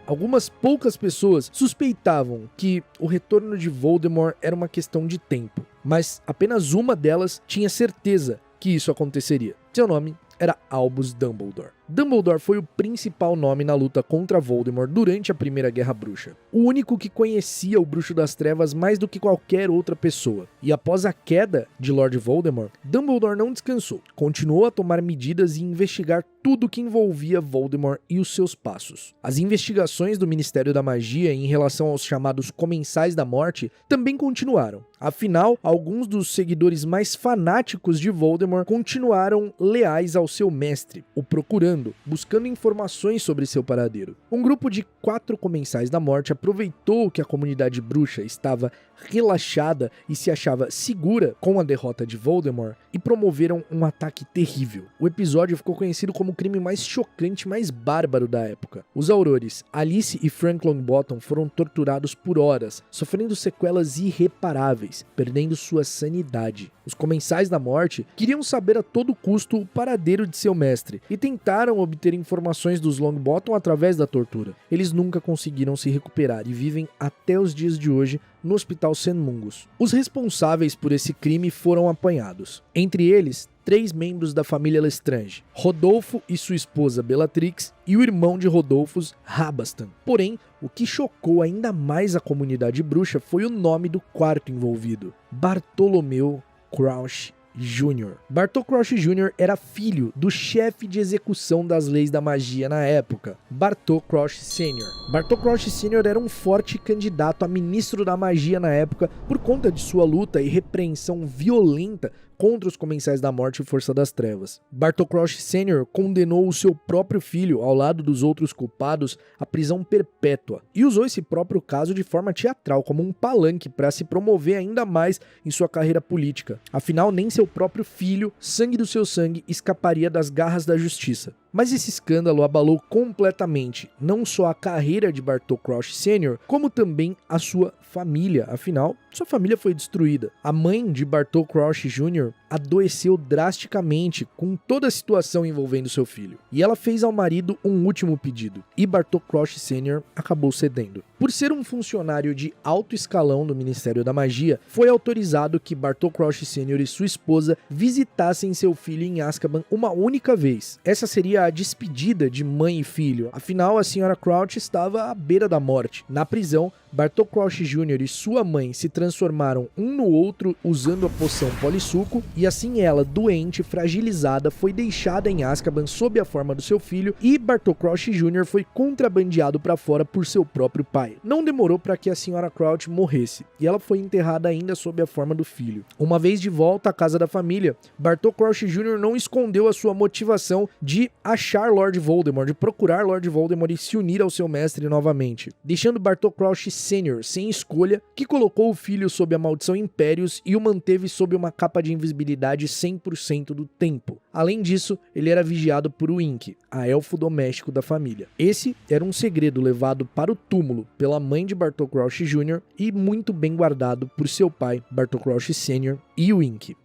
Algumas poucas pessoas suspeitavam que o retorno de Voldemort era uma questão de tempo, mas apenas uma delas tinha certeza que isso aconteceria. Seu nome era Albus Dumbledore. Dumbledore foi o principal nome na luta contra Voldemort durante a Primeira Guerra Bruxa. O único que conhecia o Bruxo das Trevas mais do que qualquer outra pessoa. E após a queda de Lord Voldemort, Dumbledore não descansou. Continuou a tomar medidas e investigar tudo que envolvia Voldemort e os seus passos. As investigações do Ministério da Magia em relação aos chamados Comensais da Morte também continuaram. Afinal, alguns dos seguidores mais fanáticos de Voldemort continuaram leais ao seu mestre, o procurando, buscando informações sobre seu paradeiro. Um grupo de 4 Comensais da Morte aproveitou que a comunidade bruxa estava relaxada e se achava segura com a derrota de Voldemort e promoveram um ataque terrível. O episódio ficou conhecido como o crime mais chocante e mais bárbaro da época. Os aurores Alice e Frank Longbottom foram torturados por horas, sofrendo sequelas irreparáveis, perdendo sua sanidade. Os Comensais da Morte queriam saber a todo custo o paradeiro de seu mestre e tentaram obter informações dos Longbottom através da tortura. Eles nunca conseguiram se recuperar e vivem até os dias de hoje no Hospital St. Mungus. Os responsáveis por esse crime foram apanhados. Entre eles, 3 membros da família Lestrange, Rodolfo e sua esposa Bellatrix e o irmão de Rodolfus, Rabastan. Porém, o que chocou ainda mais a comunidade bruxa foi o nome do quarto envolvido, Bartholomew Crouch Jr. Bartol Crouch Jr. era filho do chefe de execução das leis da magia na época, Bartol Crouch Sr. Bartol Crouch Sr. era um forte candidato a ministro da magia na época por conta de sua luta e repreensão violenta contra os Comensais da Morte e Força das Trevas. Bartol Crouch Sr. condenou o seu próprio filho, ao lado dos outros culpados, à prisão perpétua e usou esse próprio caso de forma teatral, como um palanque para se promover ainda mais em sua carreira política. Afinal, nem seu próprio filho, sangue do seu sangue, escaparia das garras da justiça. Mas esse escândalo abalou completamente não só a carreira de Bartol Crouch Sr., como também a sua família. Afinal, sua família foi destruída. A mãe de Bartol Crouch Jr. adoeceu drasticamente com toda a situação envolvendo seu filho. E ela fez ao marido um último pedido. E Bartol Crouch Sr. acabou cedendo. Por ser um funcionário de alto escalão do Ministério da Magia, foi autorizado que Bartol Crouch Sr. e sua esposa visitassem seu filho em Azkaban uma única vez. Essa seria a despedida de mãe e filho. Afinal, a senhora Crouch estava à beira da morte. Na prisão, Bartol Crouch Jr. e sua mãe se transformaram um no outro usando a poção polissuco, e assim ela, doente e fragilizada, foi deixada em Azkaban sob a forma do seu filho, e Bartol Crouch Jr. foi contrabandeado para fora por seu próprio pai. Não demorou para que a senhora Crouch morresse, e ela foi enterrada ainda sob a forma do filho. Uma vez de volta à casa da família, Bartol Crouch Jr. não escondeu a sua motivação de achar Lord Voldemort, de procurar Lord Voldemort e se unir ao seu mestre novamente, deixando Bartol Crouch Sr. sem escolha, que colocou o filho sob a maldição Impérios e o manteve sob uma capa de invisibilidade 100% do tempo. Além disso, ele era vigiado por Wink, a elfo doméstico da família. Esse era um segredo levado para o túmulo pela mãe de Bartol Crouch Jr. e muito bem guardado por seu pai, Bartol Crouch Sr. e Wink.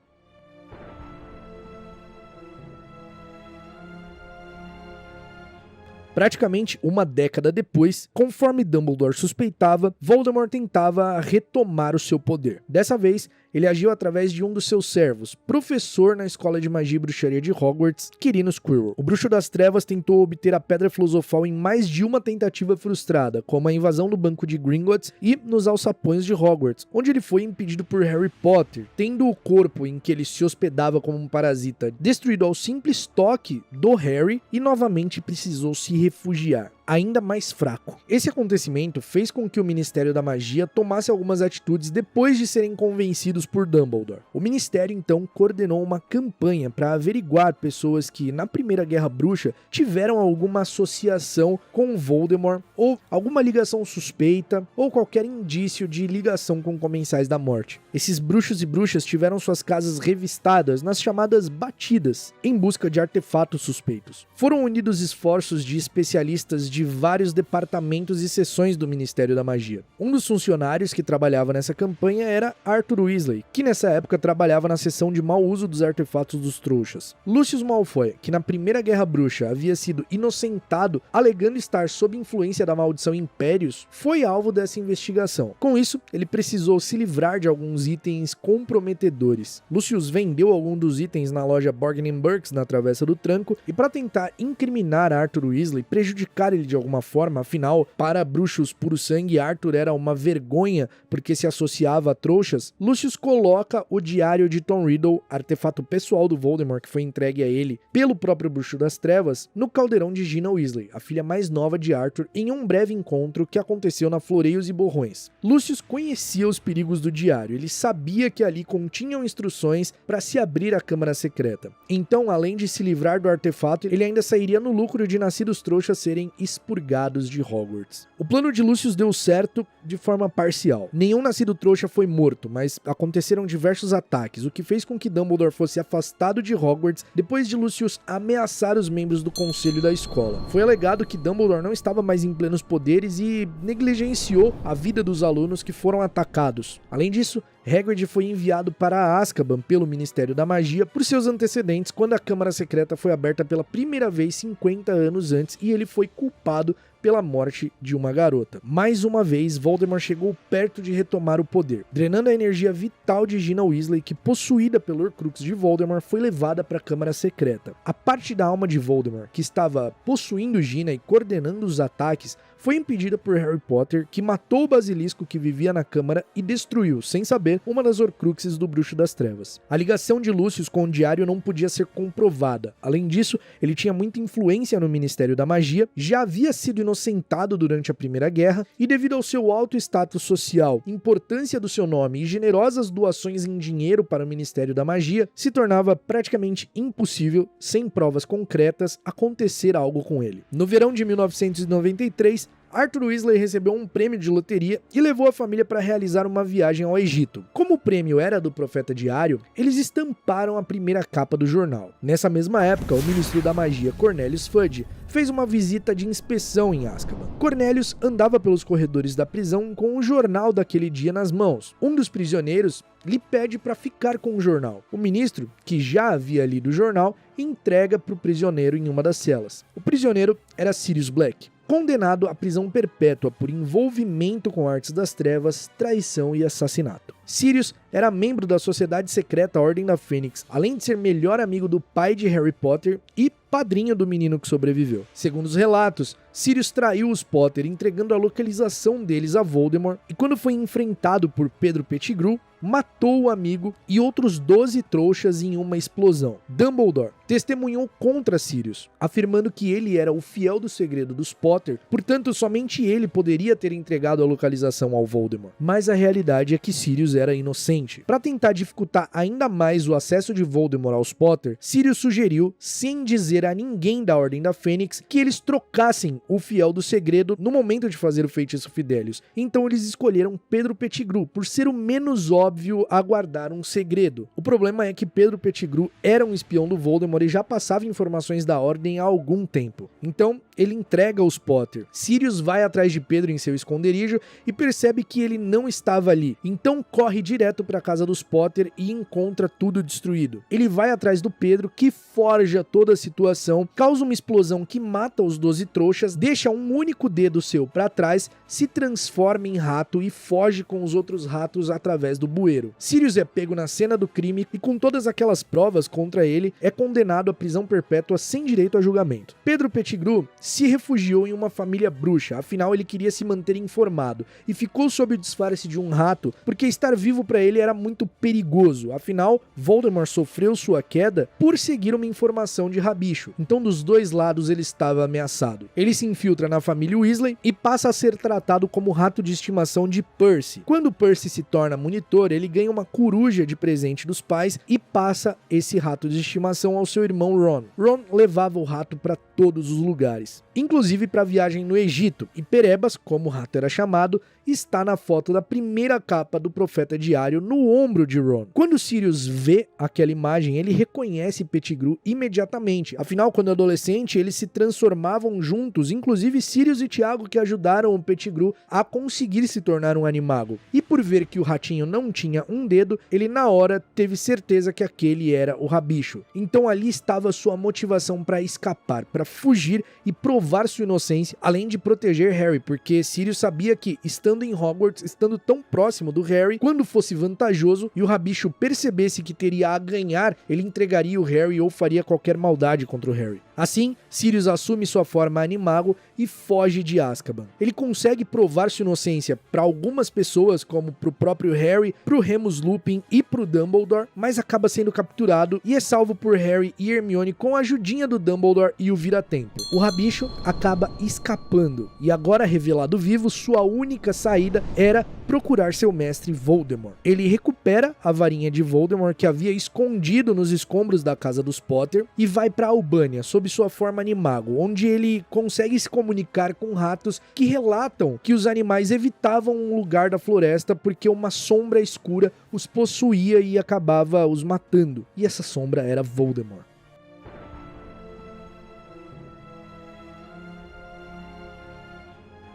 Praticamente uma década depois, conforme Dumbledore suspeitava, Voldemort tentava retomar o seu poder. Dessa vez, ele agiu através de um dos seus servos, professor na Escola de Magia e Bruxaria de Hogwarts, Quirinus Quirrell. O Bruxo das Trevas tentou obter a Pedra Filosofal em mais de uma tentativa frustrada, como a invasão no Banco de Gringotts e nos alçapões de Hogwarts, onde ele foi impedido por Harry Potter, tendo o corpo em que ele se hospedava como um parasita destruído ao simples toque do Harry e novamente precisou se refugiar, ainda mais fraco. Esse acontecimento fez com que o Ministério da Magia tomasse algumas atitudes depois de serem convencidos por Dumbledore. O Ministério então coordenou uma campanha para averiguar pessoas que na Primeira Guerra Bruxa tiveram alguma associação com Voldemort ou alguma ligação suspeita ou qualquer indício de ligação com Comensais da Morte. Esses bruxos e bruxas tiveram suas casas revistadas nas chamadas batidas em busca de artefatos suspeitos. Foram unidos esforços de especialistas de de vários departamentos e seções do Ministério da Magia. Um dos funcionários que trabalhava nessa campanha era Arthur Weasley, que nessa época trabalhava na seção de mau uso dos artefatos dos trouxas. Lucius Malfoy, que na Primeira Guerra Bruxa havia sido inocentado alegando estar sob influência da maldição Impérios, foi alvo dessa investigação. Com isso, ele precisou se livrar de alguns itens comprometedores. Lucius vendeu algum dos itens na loja Borgin & Burkes na Travessa do Tranco, e para tentar incriminar Arthur Weasley, prejudicar ele de alguma forma, afinal, para bruxos puro sangue, Arthur era uma vergonha porque se associava a trouxas, Lucius coloca o diário de Tom Riddle, artefato pessoal do Voldemort que foi entregue a ele pelo próprio Bruxo das Trevas, no caldeirão de Gina Weasley, a filha mais nova de Arthur, em um breve encontro que aconteceu na Floreios e Borrões. Lucius conhecia os perigos do diário, ele sabia que ali continham instruções para se abrir a Câmara Secreta. Então, além de se livrar do artefato, ele ainda sairia no lucro de nascidos trouxas serem expurgados de Hogwarts. O plano de Lucius deu certo de forma parcial. Nenhum nascido trouxa foi morto, mas aconteceram diversos ataques, o que fez com que Dumbledore fosse afastado de Hogwarts depois de Lucius ameaçar os membros do conselho da escola. Foi alegado que Dumbledore não estava mais em plenos poderes e negligenciou a vida dos alunos que foram atacados. Além disso, Hagrid foi enviado para Azkaban pelo Ministério da Magia por seus antecedentes quando a Câmara Secreta foi aberta pela primeira vez 50 anos antes e ele foi culpado pela morte de uma garota. Mais uma vez, Voldemort chegou perto de retomar o poder, drenando a energia vital de Gina Weasley, que, possuída pelo Horcrux de Voldemort, foi levada para a Câmara Secreta. A parte da alma de Voldemort, que estava possuindo Gina e coordenando os ataques, foi impedida por Harry Potter, que matou o basilisco que vivia na Câmara e destruiu, sem saber, uma das Horcruxes do Bruxo das Trevas. A ligação de Lucius com o diário não podia ser comprovada. Além disso, ele tinha muita influência no Ministério da Magia, já havia sido inocentado durante a Primeira Guerra e, devido ao seu alto status social, importância do seu nome e generosas doações em dinheiro para o Ministério da Magia, se tornava praticamente impossível, sem provas concretas, acontecer algo com ele. No verão de 1993, Arthur Weasley recebeu um prêmio de loteria e levou a família para realizar uma viagem ao Egito. Como o prêmio era do Profeta Diário, eles estamparam a primeira capa do jornal. Nessa mesma época, o ministro da magia Cornelius Fudge fez uma visita de inspeção em Azkaban. Cornelius andava pelos corredores da prisão com o jornal daquele dia nas mãos. Um dos prisioneiros lhe pede para ficar com o jornal. O ministro, que já havia lido o jornal, entrega para o prisioneiro em uma das celas. O prisioneiro era Sirius Black, condenado à prisão perpétua por envolvimento com artes das trevas, traição e assassinato. Sirius era membro da Sociedade Secreta Ordem da Fênix, além de ser melhor amigo do pai de Harry Potter e padrinho do menino que sobreviveu. Segundo os relatos, Sirius traiu os Potter, entregando a localização deles a Voldemort, e quando foi enfrentado por Pedro Pettigrew, matou o amigo e outros 12 trouxas em uma explosão. Dumbledore testemunhou contra Sirius, afirmando que ele era o fiel do segredo dos Potter, portanto somente ele poderia ter entregado a localização ao Voldemort. Mas a realidade é que Sirius era inocente. Para tentar dificultar ainda mais o acesso de Voldemort aos Potter, Sirius sugeriu, sem dizer a ninguém da Ordem da Fênix, que eles trocassem o fiel do segredo no momento de fazer o feitiço Fidelius. Então eles escolheram Pedro Pettigrew, por ser o menos óbvio a guardar um segredo. O problema é que Pedro Pettigrew era um espião do Voldemort e já passava informações da Ordem há algum tempo. Então ele entrega os Potter. Sirius vai atrás de Pedro em seu esconderijo e percebe que ele não estava ali. Então corre direto para a casa dos Potter e encontra tudo destruído. Ele vai atrás do Pedro, que forja toda a situação, causa uma explosão que mata os 12 trouxas, deixa um único dedo seu para trás, se transforma em rato e foge com os outros ratos através do bueiro. Sirius é pego na cena do crime e, com todas aquelas provas contra ele, é condenado à prisão perpétua sem direito a julgamento. Pedro Pettigrew se refugiou em uma família bruxa, afinal ele queria se manter informado e ficou sob o disfarce de um rato porque estar vivo para ele era muito perigoso. Afinal, Voldemort sofreu sua queda por seguir uma informação de Rabicho. Então, dos dois lados ele estava ameaçado. Ele se infiltra na família Weasley e passa a ser tratado como rato de estimação de Percy. Quando Percy se torna monitor, ele ganha uma coruja de presente dos pais e passa esse rato de estimação ao seu irmão Ron. Ron levava o rato para todos os lugares. deles, inclusive para a viagem no Egito, e Perebas, como o rato era chamado, está na foto da primeira capa do Profeta Diário no ombro de Ron. Quando Sirius vê aquela imagem, ele reconhece Pettigrew imediatamente, afinal, quando adolescente, eles se transformavam juntos, inclusive Sirius e Tiago que ajudaram o Pettigrew a conseguir se tornar um animago. E por ver que o ratinho não tinha um dedo, ele na hora teve certeza que aquele era o Rabicho. Então ali estava sua motivação para escapar, para fugir e provar sua inocência, além de proteger Harry, porque Sirius sabia que, estando em Hogwarts, estando tão próximo do Harry, quando fosse vantajoso e o Rabicho percebesse que teria a ganhar, ele entregaria o Harry ou faria qualquer maldade contra o Harry. Assim, Sirius assume sua forma animago e foge de Azkaban. Ele consegue provar sua inocência para algumas pessoas, como pro próprio Harry, pro Remus Lupin e pro Dumbledore, mas acaba sendo capturado e é salvo por Harry e Hermione com a ajudinha do Dumbledore e o Vira-Tempo. O Rabicho acaba escapando e agora revelado vivo, sua única saída era procurar seu mestre Voldemort. Ele recupera a varinha de Voldemort que havia escondido nos escombros da casa dos Potter e vai para Albânia sob sua forma animago, onde ele consegue se comunicar com ratos que relatam que os animais evitavam um lugar da floresta porque uma sombra escura os possuía e acabava os matando. E essa sombra era Voldemort.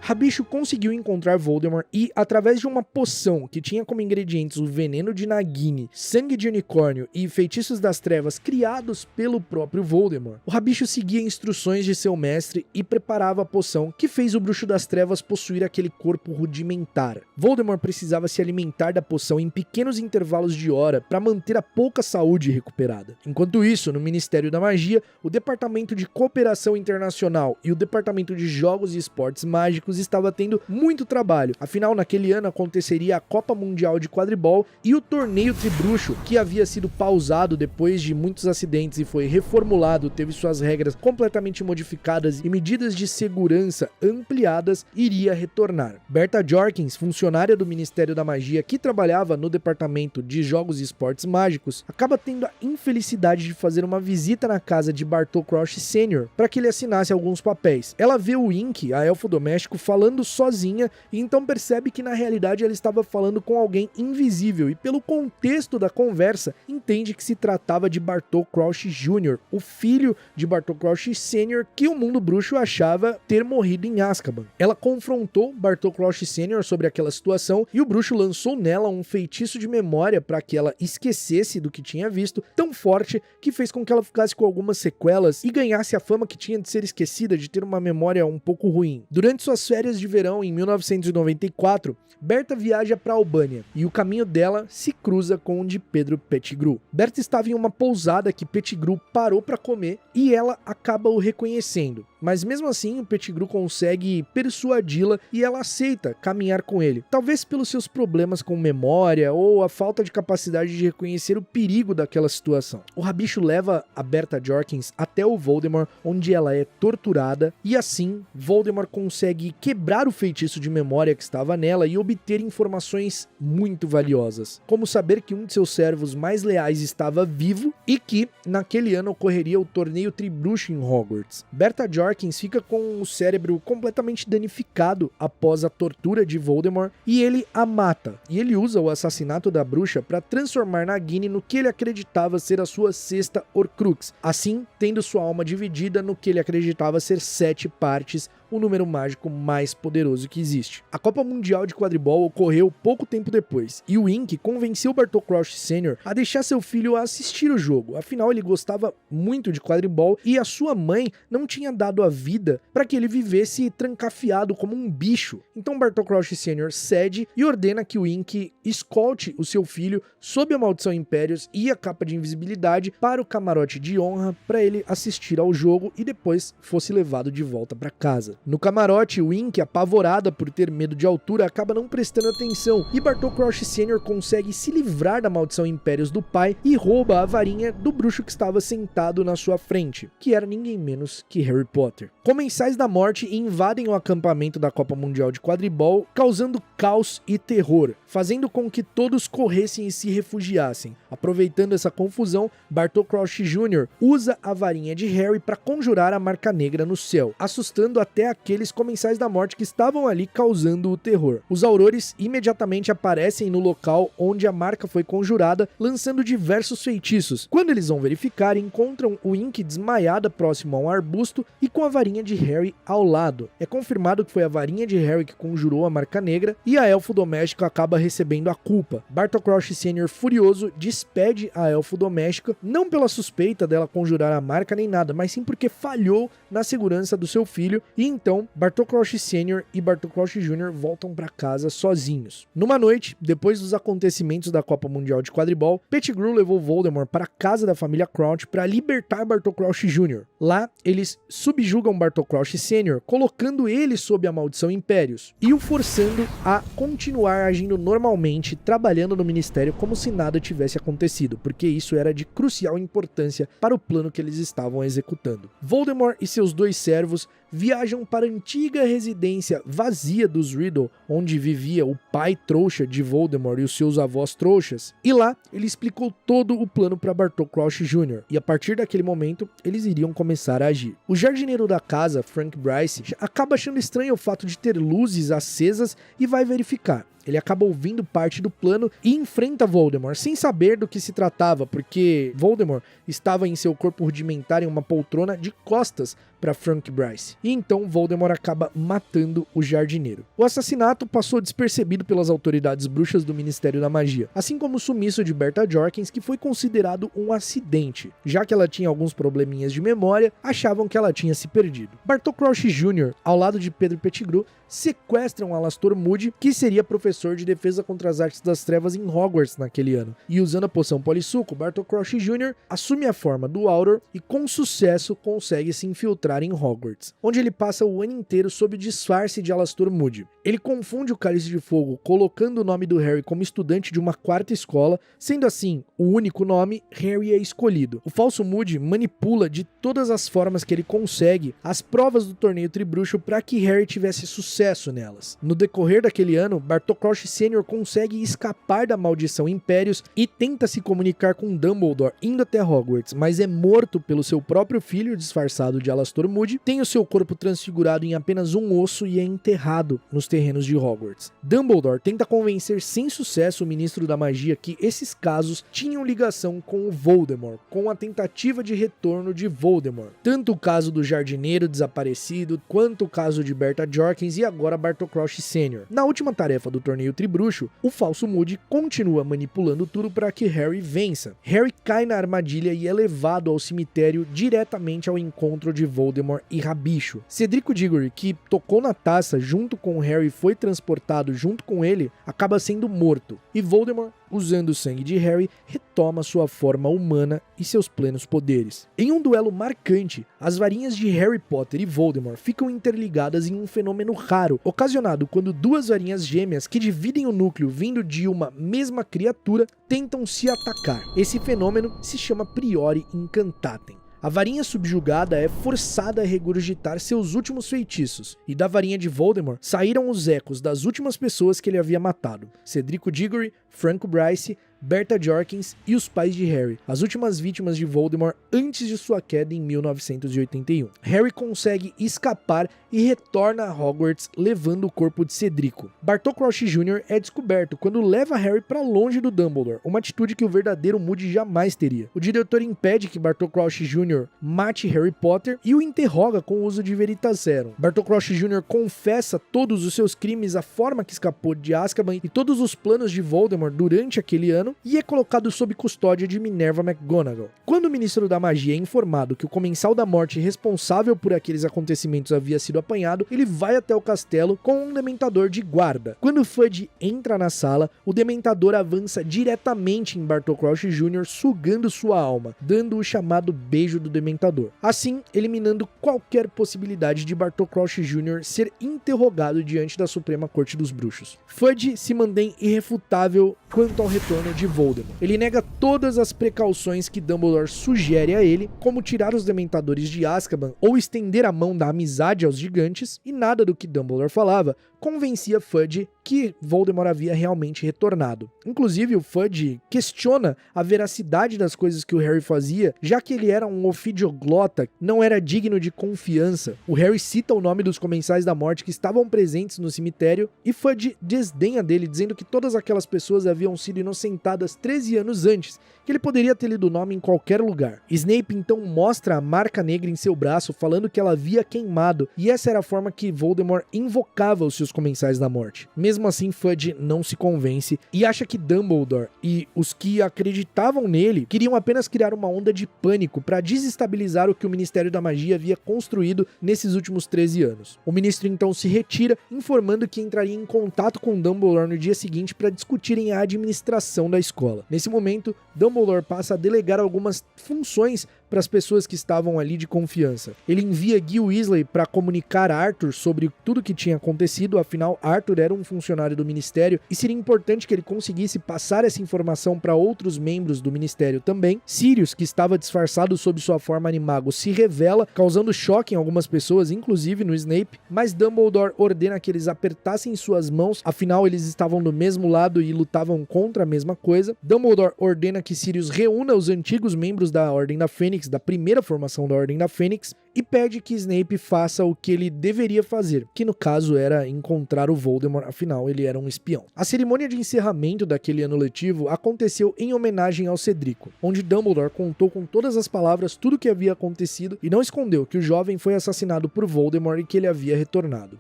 Rabicho conseguiu encontrar Voldemort e, através de uma poção que tinha como ingredientes o veneno de Nagini, sangue de unicórnio e feitiços das trevas criados pelo próprio Voldemort, o Rabicho seguia instruções de seu mestre e preparava a poção que fez o Bruxo das Trevas possuir aquele corpo rudimentar. Voldemort precisava se alimentar da poção em pequenos intervalos de hora para manter a pouca saúde recuperada. Enquanto isso, no Ministério da Magia, o Departamento de Cooperação Internacional e o Departamento de Jogos e Esportes Mágicos estava tendo muito trabalho, afinal naquele ano aconteceria a Copa Mundial de Quadribol e o Torneio Tribruxo, que havia sido pausado depois de muitos acidentes e foi reformulado, teve suas regras completamente modificadas e medidas de segurança ampliadas, iria retornar. Berta Jorkins, funcionária do Ministério da Magia que trabalhava no Departamento de Jogos e Esportes Mágicos, acaba tendo a infelicidade de fazer uma visita na casa de Bartol Crouch Sr. para que ele assinasse alguns papéis. Ela vê o Ink, a elfo doméstico, falando sozinha e então percebe que na realidade ela estava falando com alguém invisível e pelo contexto da conversa entende que se tratava de Bartol Crouch Jr., o filho de Bartol Crouch Sr. que o mundo bruxo achava ter morrido em Azkaban. Ela confrontou Bartol Crouch Sr. sobre aquela situação e o bruxo lançou nela um feitiço de memória para que ela esquecesse do que tinha visto, tão forte que fez com que ela ficasse com algumas sequelas e ganhasse a fama que tinha de ser esquecida, de ter uma memória um pouco ruim. Durante suas férias de verão em 1994, Berta viaja para Albânia e o caminho dela se cruza com o de Pedro Pettigrew. Berta estava em uma pousada que Pettigrew parou para comer e ela acaba o reconhecendo. Mas mesmo assim, o Pettigrew consegue persuadi-la e ela aceita caminhar com ele. Talvez pelos seus problemas com memória ou a falta de capacidade de reconhecer o perigo daquela situação. O Rabicho leva a Berta Jorkins até o Voldemort, onde ela é torturada e assim Voldemort consegue quebrar o feitiço de memória que estava nela e obter informações muito valiosas, como saber que um de seus servos mais leais estava vivo e que naquele ano ocorreria o torneio Tribruxo em Hogwarts. Berta Jorkins fica com o cérebro completamente danificado após a tortura de Voldemort e ele a mata. E ele usa o assassinato da bruxa para transformar Nagini no que ele acreditava ser a sua sexta Horcrux, assim tendo sua alma dividida no que ele acreditava ser 7 partes, o número mágico mais poderoso que existe. A Copa Mundial de Quadribol ocorreu pouco tempo depois, e o Ink convenceu Bartol Crouch Sr. a deixar seu filho assistir o jogo, afinal ele gostava muito de quadribol e a sua mãe não tinha dado a vida para que ele vivesse trancafiado como um bicho. Então Bartol Crouch Sr. cede e ordena que o Ink escolte o seu filho sob a maldição Impérios e a capa de invisibilidade para o camarote de honra para ele assistir ao jogo e depois fosse levado de volta para casa. No camarote, Wink, apavorada por ter medo de altura, acaba não prestando atenção e Bartol Crouch Sr. consegue se livrar da maldição Impérios do pai e rouba a varinha do bruxo que estava sentado na sua frente, que era ninguém menos que Harry Potter. Comensais da Morte invadem o acampamento da Copa Mundial de Quadribol, causando caos e terror, fazendo com que todos corressem e se refugiassem. Aproveitando essa confusão, Bartol Crouch Jr. usa a varinha de Harry para conjurar a marca negra no céu, assustando até aqueles comensais da morte que estavam ali causando o terror. Os aurores imediatamente aparecem no local onde a marca foi conjurada, lançando diversos feitiços. Quando eles vão verificar, encontram Wink desmaiada próximo a um arbusto e com a varinha de Harry ao lado. É confirmado que foi a varinha de Harry que conjurou a marca negra e a elfo doméstica acaba recebendo a culpa. Bartol Crouch Sr. furioso despede a elfo doméstica, não pela suspeita dela conjurar a marca nem nada, mas sim porque falhou na segurança do seu filho, e então Bartol Crouch Sr. e Bartol Crouch Jr. voltam para casa sozinhos. Numa noite, depois dos acontecimentos da Copa Mundial de Quadribol, Pettigrew levou Voldemort para a casa da família Crouch para libertar Bartol Crouch Jr. Lá, eles subjugam Bartol Crouch Sr., colocando ele sob a maldição Impérios e o forçando a continuar agindo normalmente, trabalhando no ministério como se nada tivesse acontecido, porque isso era de crucial importância para o plano que eles estavam executando. Voldemort e seus dois servos viajam para a antiga residência vazia dos Riddle, onde vivia o pai trouxa de Voldemort e os seus avós trouxas, e lá ele explicou todo o plano para Bartol Crouch Jr., e a partir daquele momento eles iriam começar a agir. O jardineiro da casa, Frank Bryce, acaba achando estranho o fato de ter luzes acesas e vai verificar. Ele acaba ouvindo parte do plano e enfrenta Voldemort, sem saber do que se tratava, porque Voldemort estava em seu corpo rudimentar em uma poltrona de costas para Frank Bryce. E então Voldemort acaba matando o jardineiro. O assassinato passou despercebido pelas autoridades bruxas do Ministério da Magia, assim como o sumiço de Bertha Jorkins, que foi considerado um acidente. Já que ela tinha alguns probleminhas de memória, achavam que ela tinha se perdido. Bartol Crouch Jr., ao lado de Pedro Pettigrew, sequestram Alastor Moody, que seria professor de defesa contra as artes das trevas em Hogwarts naquele ano. E usando a poção Polissuco, Bartol Crouch Jr. assume a forma do Auror e com sucesso consegue se infiltrar em Hogwarts, onde ele passa o ano inteiro sob o disfarce de Alastor Moody. Ele confunde o Cálice de Fogo, colocando o nome do Harry como estudante de uma quarta escola, sendo assim o único nome, Harry é escolhido. O falso Moody manipula de todas as formas que ele consegue as provas do torneio Tribruxo para que Harry tivesse sucesso nelas. No decorrer daquele ano, Bartol Crouch Sr. consegue escapar da maldição Impérios e tenta se comunicar com Dumbledore indo até Hogwarts, mas é morto pelo seu próprio filho disfarçado de Alastor Moody, tem o seu corpo transfigurado em apenas um osso e é enterrado nos terrenos de Hogwarts. Dumbledore tenta convencer sem sucesso o ministro da magia que esses casos tinham ligação com o Voldemort, com a tentativa de retorno de Voldemort. Tanto o caso do jardineiro desaparecido, quanto o caso de Bertha Jorkins e agora Bartol Crouch Sr. Na última tarefa do torneio Tribruxo, o falso Moody continua manipulando tudo para que Harry vença. Harry cai na armadilha e é levado ao cemitério diretamente ao encontro de Voldemort e Rabicho. Cedrico Diggory, que tocou na taça junto com Harry e foi transportado junto com ele, acaba sendo morto. E Voldemort, usando o sangue de Harry, retoma sua forma humana e seus plenos poderes. Em um duelo marcante, as varinhas de Harry Potter e Voldemort ficam interligadas em um fenômeno raro, ocasionado quando duas varinhas gêmeas que dividem o núcleo vindo de uma mesma criatura tentam se atacar. Esse fenômeno se chama Priori Incantatem. A varinha subjugada é forçada a regurgitar seus últimos feitiços, e da varinha de Voldemort saíram os ecos das últimas pessoas que ele havia matado: Cedrico Diggory, Frank Bryce, Bertha Jorkins e os pais de Harry, as últimas vítimas de Voldemort antes de sua queda em 1981. Harry consegue escapar e retorna a Hogwarts levando o corpo de Cedrico. Bartol Crouch Jr. é descoberto quando leva Harry para longe do Dumbledore, uma atitude que o verdadeiro Moody jamais teria. O diretor impede que Bartol Crouch Jr. mate Harry Potter e o interroga com o uso de Veritaserum. Bartol Crouch Jr. confessa todos os seus crimes, a forma que escapou de Azkaban e todos os planos de Voldemort durante aquele ano, patrono e é colocado sob custódia de Minerva McGonagall. Quando o Ministro da Magia é informado que o Comensal da Morte responsável por aqueles acontecimentos havia sido apanhado, ele vai até o castelo com um Dementador de guarda. Quando Fudge entra na sala, o Dementador avança diretamente em Bartol Crouch Jr., sugando sua alma, dando o chamado beijo do Dementador, assim eliminando qualquer possibilidade de Bartol Crouch Jr. ser interrogado diante da Suprema Corte dos Bruxos. Fudge se mantém irrefutável quanto ao retorno de Voldemort. Ele nega todas as precauções que Dumbledore sugere a ele, como tirar os Dementadores de Azkaban ou estender a mão da amizade aos gigantes, e nada do que Dumbledore falava convencia Fudge que Voldemort havia realmente retornado. Inclusive, o Fudge questiona a veracidade das coisas que o Harry fazia, já que ele era um ofidioglota, não era digno de confiança. O Harry cita o nome dos Comensais da Morte que estavam presentes no cemitério, e Fudge desdenha dele, dizendo que todas aquelas pessoas haviam sido inocentadas 13 anos antes, que ele poderia ter lido o nome em qualquer lugar. Snape então mostra a marca negra em seu braço, falando que ela havia queimado, e essa era a forma que Voldemort invocava os seus Comensais da Morte. Mesmo assim, Fudge não se convence e acha que Dumbledore e os que acreditavam nele queriam apenas criar uma onda de pânico para desestabilizar o que o Ministério da Magia havia construído nesses últimos 13 anos. O ministro então se retira, informando que entraria em contato com Dumbledore no dia seguinte para discutirem a administração da escola. Nesse momento, Dumbledore passa a delegar algumas funções para as pessoas que estavam ali de confiança. Ele envia Gil Weasley para comunicar a Arthur sobre tudo que tinha acontecido, afinal Arthur era um funcionário do Ministério e seria importante que ele conseguisse passar essa informação para outros membros do Ministério também. Sirius, que estava disfarçado sob sua forma animago, se revela, causando choque em algumas pessoas, inclusive no Snape, mas Dumbledore ordena que eles apertassem suas mãos, afinal eles estavam do mesmo lado e lutavam contra a mesma coisa. Dumbledore ordena que Sirius reúna os antigos membros da Ordem da Fênix, da primeira formação da Ordem da Fênix, e pede que Snape faça o que ele deveria fazer, que no caso era encontrar o Voldemort, afinal ele era um espião. A cerimônia de encerramento daquele ano letivo aconteceu em homenagem ao Cedrico, onde Dumbledore contou com todas as palavras tudo o que havia acontecido e não escondeu que o jovem foi assassinado por Voldemort e que ele havia retornado.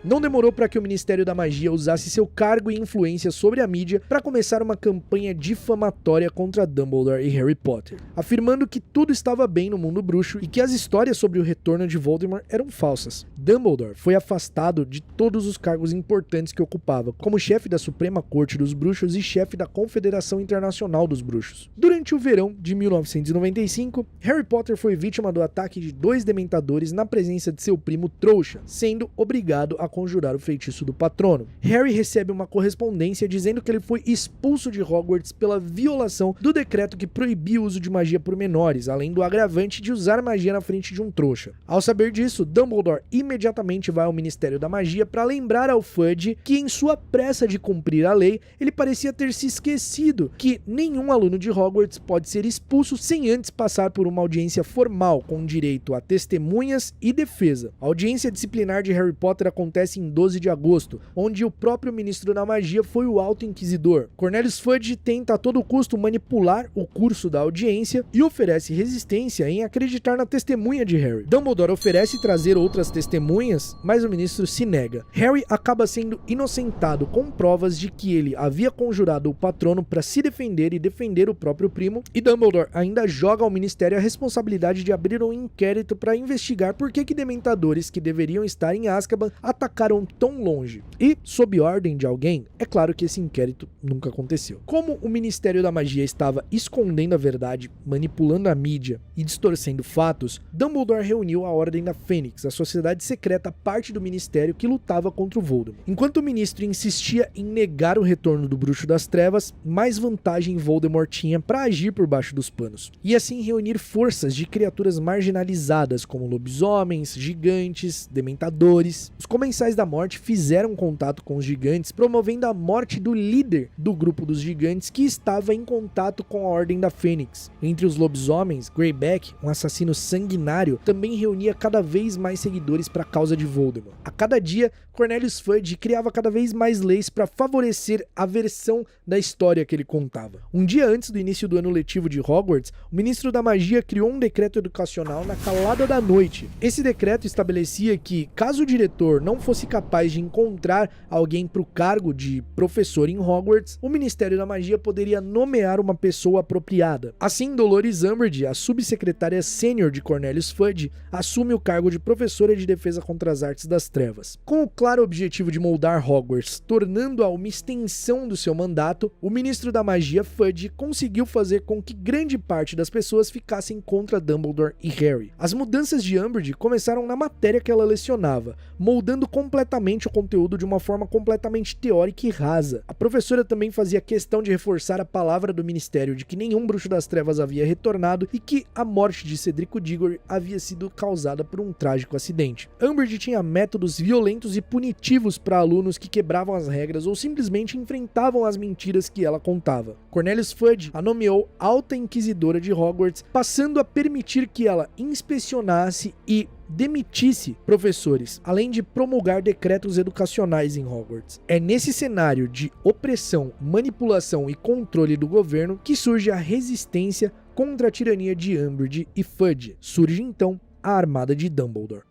Não demorou para que o Ministério da Magia usasse seu cargo e influência sobre a mídia para começar uma campanha difamatória contra Dumbledore e Harry Potter, afirmando que tudo estava bem no mundo bruxo e que as histórias sobre o retorno de Voldemort eram falsas. Dumbledore foi afastado de todos os cargos importantes que ocupava, como chefe da Suprema Corte dos Bruxos e chefe da Confederação Internacional dos Bruxos. Durante o verão de 1995, Harry Potter foi vítima do ataque de 2 Dementadores na presença de seu primo Trouxa, sendo obrigado a conjurar o feitiço do patrono. Harry recebe uma correspondência dizendo que ele foi expulso de Hogwarts pela violação do decreto que proibia o uso de magia por menores, além do agravante de usar magia na frente de um trouxa. Ao saber disso, Dumbledore imediatamente vai ao Ministério da Magia para lembrar ao Fudge que, em sua pressa de cumprir a lei, ele parecia ter se esquecido que nenhum aluno de Hogwarts pode ser expulso sem antes passar por uma audiência formal, com direito a testemunhas e defesa. A audiência disciplinar de Harry Potter acontece em 12 de agosto, onde o próprio Ministro da Magia foi o Alto Inquisidor. Cornelius Fudge tenta a todo custo manipular o curso da audiência e oferece resistência em acreditar na testemunha de Harry. Dumbledore oferece trazer outras testemunhas, mas o ministro se nega. Harry acaba sendo inocentado com provas de que ele havia conjurado o patrono para se defender e defender o próprio primo, e Dumbledore ainda joga ao Ministério a responsabilidade de abrir um inquérito para investigar por que Dementadores que deveriam estar em Azkaban atacaram tão longe. E, sob ordem de alguém, é claro que esse inquérito nunca aconteceu. Como o Ministério da Magia estava escondendo a verdade, manipulando a mídia e distorcendo fatos, Dumbledore reuniu a Ordem da Fênix, a sociedade secreta parte do Ministério que lutava contra o Voldemort. Enquanto o ministro insistia em negar o retorno do Bruxo das Trevas, mais vantagem Voldemort tinha para agir por baixo dos panos, e assim reunir forças de criaturas marginalizadas como lobisomens, gigantes, dementadores. Os Comensais da Morte fizeram contato com os gigantes, promovendo a morte do líder do grupo dos gigantes que estava em contato com a Ordem da Fênix. Entre os lobisomens, Greyback, um assassino sanguinário, também reunia cada vez mais seguidores para a causa de Voldemort. A cada dia, Cornelius Fudge criava cada vez mais leis para favorecer a versão da história que ele contava. Um dia antes do início do ano letivo de Hogwarts, o Ministro da Magia criou um decreto educacional na calada da noite. Esse decreto estabelecia que, caso o diretor não fosse capaz de encontrar alguém para o cargo de professor em Hogwarts, o Ministério da Magia poderia nomear uma pessoa apropriada. Assim, Dolores Umbridge, a subsecretária sênior de Cornelius Fudge, assume o cargo de professora de defesa contra as artes das trevas. Com o claro objetivo de moldar Hogwarts, tornando-a uma extensão do seu mandato, o ministro da magia Fudge conseguiu fazer com que grande parte das pessoas ficassem contra Dumbledore e Harry. As mudanças de Umbridge começaram na matéria que ela lecionava, moldando completamente o conteúdo de uma forma completamente teórica e rasa. A professora também fazia questão de reforçar a palavra do ministério de que nenhum bruxo das trevas havia retornado e que a morte de Cedrico Diggory havia sido causada por um trágico acidente. Umbridge tinha métodos violentos e punitivos para alunos que quebravam as regras ou simplesmente enfrentavam as mentiras que ela contava. Cornelius Fudge a nomeou Alta Inquisidora de Hogwarts, passando a permitir que ela inspecionasse e demitisse professores, além de promulgar decretos educacionais em Hogwarts. É nesse cenário de opressão, manipulação e controle do governo que surge a resistência contra a tirania de Umbridge e Fudge. Surge então a Armada de Dumbledore.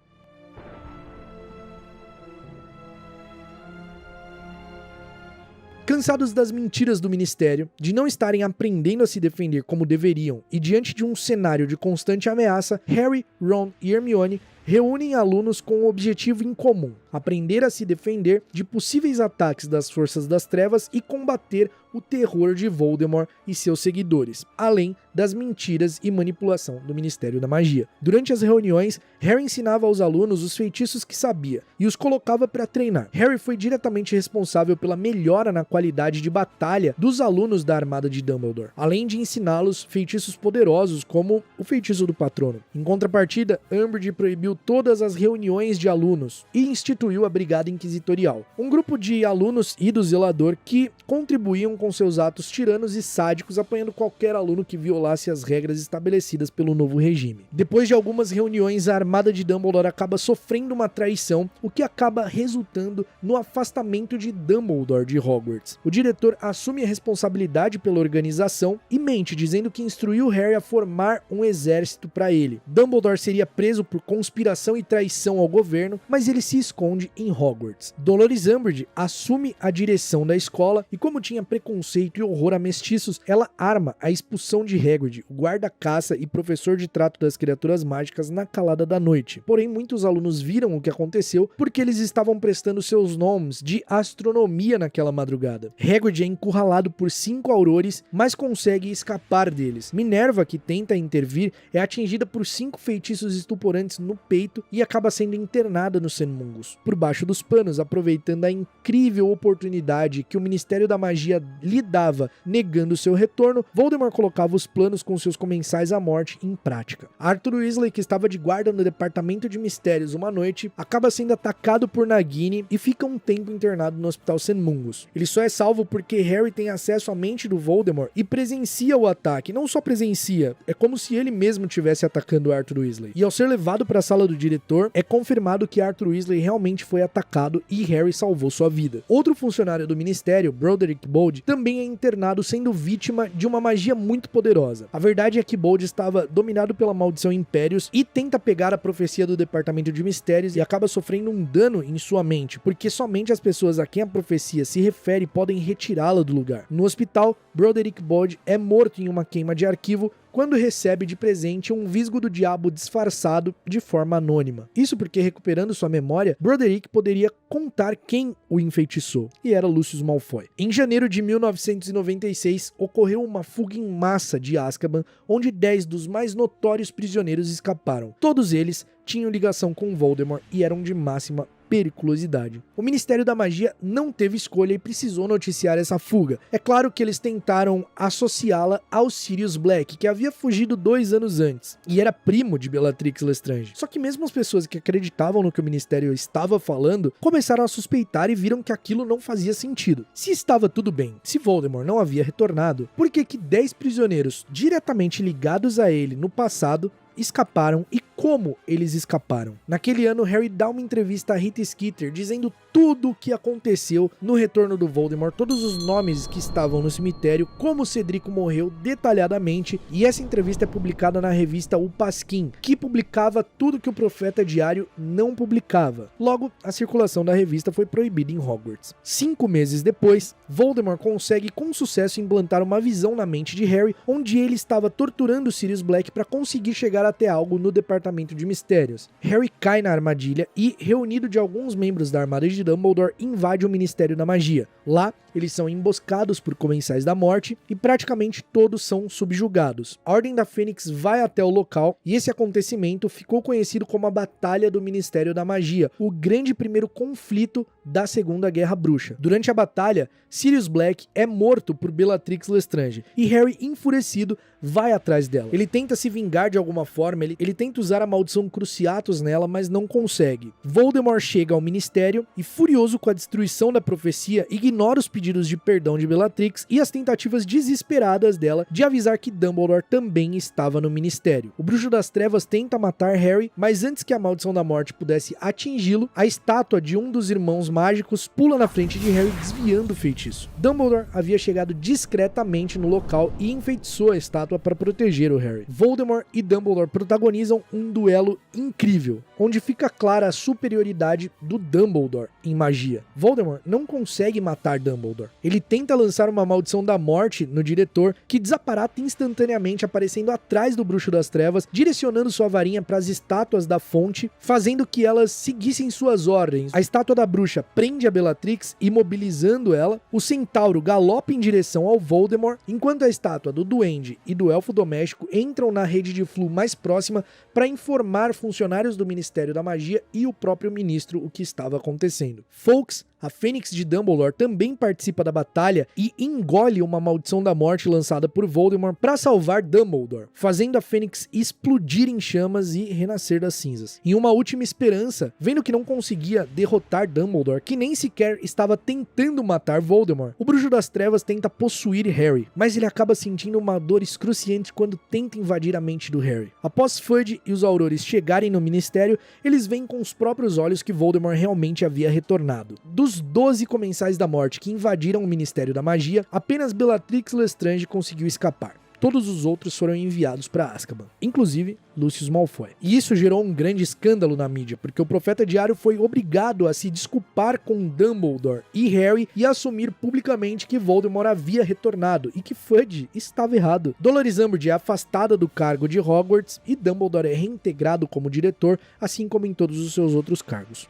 Cansados das mentiras do ministério, de não estarem aprendendo a se defender como deveriam e diante de um cenário de constante ameaça, Harry, Ron e Hermione reúnem alunos com um objetivo em comum: aprender a se defender de possíveis ataques das forças das trevas e combater o terror de Voldemort e seus seguidores, além das mentiras e manipulação do Ministério da Magia. Durante as reuniões, Harry ensinava aos alunos os feitiços que sabia e os colocava para treinar. Harry foi diretamente responsável pela melhora na qualidade de batalha dos alunos da Armada de Dumbledore, além de ensiná-los feitiços poderosos como o feitiço do patrono. Em contrapartida, Umbridge proibiu todas as reuniões de alunos e instituiu a Brigada Inquisitorial, um grupo de alunos e do zelador que contribuíam com seus atos tiranos e sádicos, apanhando qualquer aluno que violasse as regras estabelecidas pelo novo regime. Depois de algumas reuniões, a Armada de Dumbledore acaba sofrendo uma traição, o que acaba resultando no afastamento de Dumbledore de Hogwarts. O diretor assume a responsabilidade pela organização e mente, dizendo que instruiu Harry a formar um exército para ele. Dumbledore seria preso por conspiração e traição ao governo, mas ele se esconde em Hogwarts. Dolores Umbridge assume a direção da escola e, como tinha preconceito e horror a mestiços, ela arma a expulsão de Hagrid, o guarda-caça e professor de trato das criaturas mágicas, na calada da noite. Porém, muitos alunos viram o que aconteceu porque eles estavam prestando seus nomes de astronomia naquela madrugada. Hagrid é encurralado por 5 aurores, mas consegue escapar deles. Minerva, que tenta intervir, é atingida por 5 feitiços estuporantes no peito e acaba sendo internada no Senmungus. Por baixo dos panos, aproveitando a incrível oportunidade que o Ministério da Magia lhe dava, negando seu retorno, Voldemort colocava os planos com seus comensais à morte em prática. Arthur Weasley, que estava de guarda no Departamento de Mistérios uma noite, acaba sendo atacado por Nagini e fica um tempo internado no Hospital Senmungus. Ele só é salvo porque Harry tem acesso à mente do Voldemort e presencia o ataque. Não só presencia, é como se ele mesmo estivesse atacando Arthur Weasley. E ao ser levado para a sala do diretor, é confirmado que Arthur Weasley realmente foi atacado e Harry salvou sua vida. Outro funcionário do Ministério, Broderick Bode, também é internado, sendo vítima de uma magia muito poderosa. A verdade é que Bode estava dominado pela maldição Impérios e tenta pegar a profecia do Departamento de Mistérios e acaba sofrendo um dano em sua mente, porque somente as pessoas a quem a profecia se refere podem retirá-la do lugar. No hospital, Broderick Bode é morto em uma queima de arquivo quando recebe de presente um visgo do diabo disfarçado de forma anônima. Isso porque, recuperando sua memória, Broderick poderia contar quem o enfeitiçou, e era Lucius Malfoy. Em janeiro de 1996, ocorreu uma fuga em massa de Azkaban, onde 10 dos mais notórios prisioneiros escaparam. Todos eles tinham ligação com Voldemort e eram de máxima periculosidade. O Ministério da Magia não teve escolha e precisou noticiar essa fuga. É claro que eles tentaram associá-la ao Sirius Black, que havia fugido 2 anos antes, e era primo de Bellatrix Lestrange. Só que mesmo as pessoas que acreditavam no que o Ministério estava falando, começaram a suspeitar e viram que aquilo não fazia sentido. Se estava tudo bem, se Voldemort não havia retornado, por que 10 prisioneiros diretamente ligados a ele no passado escaparam e como eles escaparam. Naquele ano, Harry dá uma entrevista a Rita Skeeter dizendo tudo o que aconteceu no retorno do Voldemort, todos os nomes que estavam no cemitério, como Cedrico morreu detalhadamente, e essa entrevista é publicada na revista O Pasquim, que publicava tudo que o Profeta Diário não publicava. Logo, a circulação da revista foi proibida em Hogwarts. 5 meses depois, Voldemort consegue com sucesso implantar uma visão na mente de Harry, onde ele estava torturando Sirius Black para conseguir chegar até algo no Departamento de Mistérios. Harry cai na armadilha e, reunido de alguns membros da Armada de Dumbledore, invade o Ministério da Magia. Lá, eles são emboscados por Comensais da Morte e praticamente todos são subjugados. A Ordem da Fênix vai até o local e esse acontecimento ficou conhecido como a Batalha do Ministério da Magia, o grande primeiro conflito da Segunda Guerra Bruxa. Durante a batalha, Sirius Black é morto por Bellatrix Lestrange e Harry, enfurecido, vai atrás dela. Ele tenta se vingar de alguma forma, ele tenta usar a maldição Cruciatus nela, mas não consegue. Voldemort chega ao Ministério e, furioso com a destruição da profecia, ignora os pedidos de perdão de Bellatrix e as tentativas desesperadas dela de avisar que Dumbledore também estava no Ministério. O Bruxo das Trevas tenta matar Harry, mas antes que a maldição da morte pudesse atingi-lo, a estátua de um dos irmãos mágicos pula na frente de Harry, desviando o feitiço. Dumbledore havia chegado discretamente no local e enfeitiçou a estátua para proteger o Harry. Voldemort e Dumbledore protagonizam um duelo incrível, onde fica clara a superioridade do Dumbledore em magia. Voldemort não consegue matar Dumbledore. Ele tenta lançar uma maldição da morte no diretor, que desaparata instantaneamente aparecendo atrás do Bruxo das Trevas, direcionando sua varinha para as estátuas da fonte, fazendo que elas seguissem suas ordens. A estátua da bruxa prende a Bellatrix, imobilizando ela. O centauro galopa em direção ao Voldemort, enquanto a estátua do duende e do elfo doméstico entram na rede de Floo mais próxima para informar funcionários do Ministério da Magia e o próprio ministro o que estava acontecendo. Fawkes, a Fênix de Dumbledore, também participa da batalha e engole uma maldição da morte lançada por Voldemort para salvar Dumbledore, fazendo a Fênix explodir em chamas e renascer das cinzas. Em uma última esperança, vendo que não conseguia derrotar Dumbledore, que nem sequer estava tentando matar Voldemort, o Bruxo das Trevas tenta possuir Harry, mas ele acaba sentindo uma dor excruciante quando tenta invadir a mente do Harry. Após Fudge e os Aurores chegarem no Ministério, eles veem com os próprios olhos que Voldemort realmente havia retornado. Dos 12 Comensais da Morte que invadiram o Ministério da Magia, apenas Bellatrix Lestrange conseguiu escapar. Todos os outros foram enviados para Azkaban, inclusive Lucius Malfoy. E isso gerou um grande escândalo na mídia, porque o Profeta Diário foi obrigado a se desculpar com Dumbledore e Harry e assumir publicamente que Voldemort havia retornado e que Fudge estava errado. Dolores Umbridge é afastada do cargo de Hogwarts e Dumbledore é reintegrado como diretor, assim como em todos os seus outros cargos.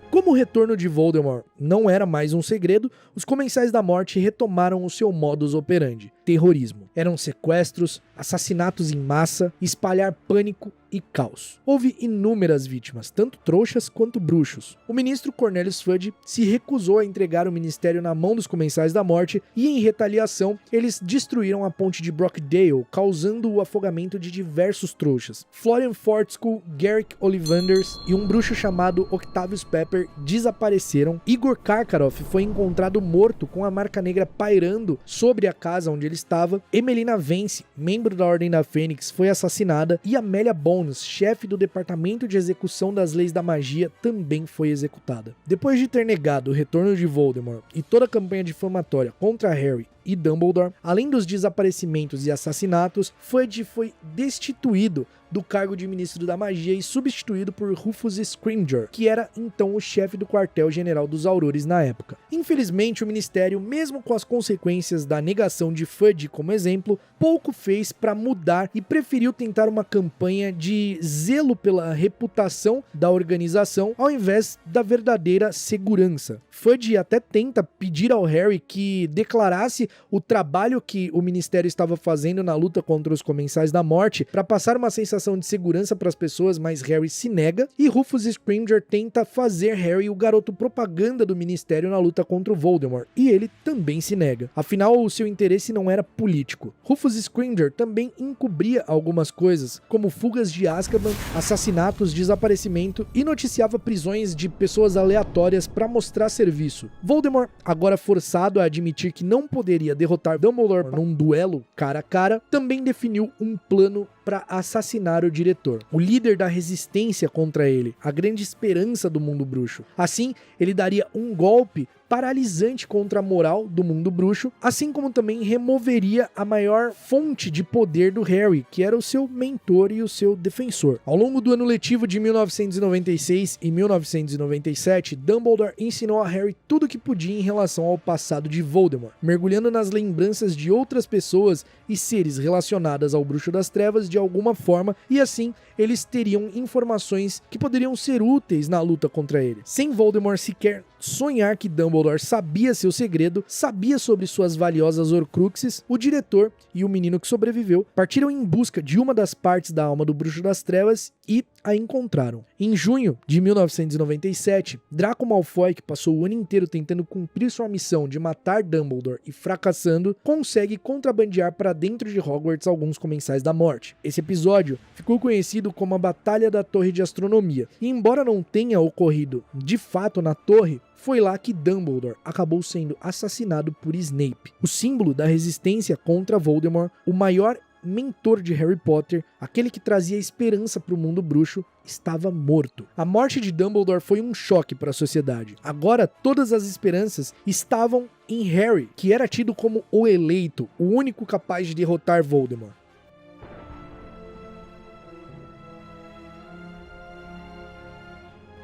Como o retorno de Voldemort não era mais um segredo, os Comensais da Morte retomaram o seu modus operandi: terrorismo. Eram sequestros, assassinatos em massa, espalhar pânico e caos. Houve inúmeras vítimas, tanto trouxas quanto bruxos. O ministro Cornelius Fudge se recusou a entregar o ministério na mão dos Comensais da Morte e, em retaliação, eles destruíram a ponte de Brockdale, causando o afogamento de diversos trouxas. Florian Fortescue, Garrick Ollivanders e um bruxo chamado Octavius Pepper desapareceram. Igor Karkaroff foi encontrado morto com a marca negra pairando sobre a casa onde ele estava. Emelina Vence, membro da Ordem da Fênix, foi assassinada e Amelia Bones, chefe do Departamento de Execução das Leis da Magia, também foi executada. Depois de ter negado o retorno de Voldemort e toda a campanha difamatória contra Harry e Dumbledore, além dos desaparecimentos e assassinatos, Fudge foi destituído do cargo de ministro da magia e substituído por Rufus Scrimgeour, que era então o chefe do quartel-general dos Aurores na época. Infelizmente, o ministério, mesmo com as consequências da negação de Fudge como exemplo, pouco fez para mudar e preferiu tentar uma campanha de zelo pela reputação da organização ao invés da verdadeira segurança. Fudge até tenta pedir ao Harry que declarasse o trabalho que o ministério estava fazendo na luta contra os Comensais da Morte para passar uma sensação de segurança para as pessoas, mas Harry se nega e Rufus Scrimgeour tenta fazer Harry o garoto propaganda do ministério na luta contra o Voldemort, e ele também se nega. Afinal, o seu interesse não era político. Rufus Scrimgeour também encobria algumas coisas, como fugas de Azkaban, assassinatos, desaparecimento e noticiava prisões de pessoas aleatórias para mostrar serviço. Voldemort, agora forçado a admitir que não poderia tentaria derrotar Dumbledore num duelo cara a cara, também definiu um plano para assassinar o diretor, o líder da resistência contra ele, a grande esperança do mundo bruxo. Assim, ele daria um golpe paralisante contra a moral do mundo bruxo, assim como também removeria a maior fonte de poder do Harry, que era o seu mentor e o seu defensor. Ao longo do ano letivo de 1996 e 1997, Dumbledore ensinou a Harry tudo o que podia em relação ao passado de Voldemort, mergulhando nas lembranças de outras pessoas e seres relacionadas ao Bruxo das Trevas de alguma forma, e assim eles teriam informações que poderiam ser úteis na luta contra ele. Sem Voldemort sequer sonhar que Dumbledore sabia seu segredo, sabia sobre suas valiosas Horcruxes, o diretor e o menino que sobreviveu partiram em busca de uma das partes da alma do Bruxo das Trevas e a encontraram. Em junho de 1997, Draco Malfoy, que passou o ano inteiro tentando cumprir sua missão de matar Dumbledore e fracassando, consegue contrabandear para dentro de Hogwarts alguns comensais da morte. Esse episódio ficou conhecido como a Batalha da Torre de Astronomia, e embora não tenha ocorrido de fato na torre, foi lá que Dumbledore acabou sendo assassinado por Snape, o símbolo da resistência contra Voldemort, o maior mentor de Harry Potter, aquele que trazia esperança para o mundo bruxo, estava morto. A morte de Dumbledore foi um choque para a sociedade. Agora todas as esperanças estavam em Harry, que era tido como o eleito, o único capaz de derrotar Voldemort.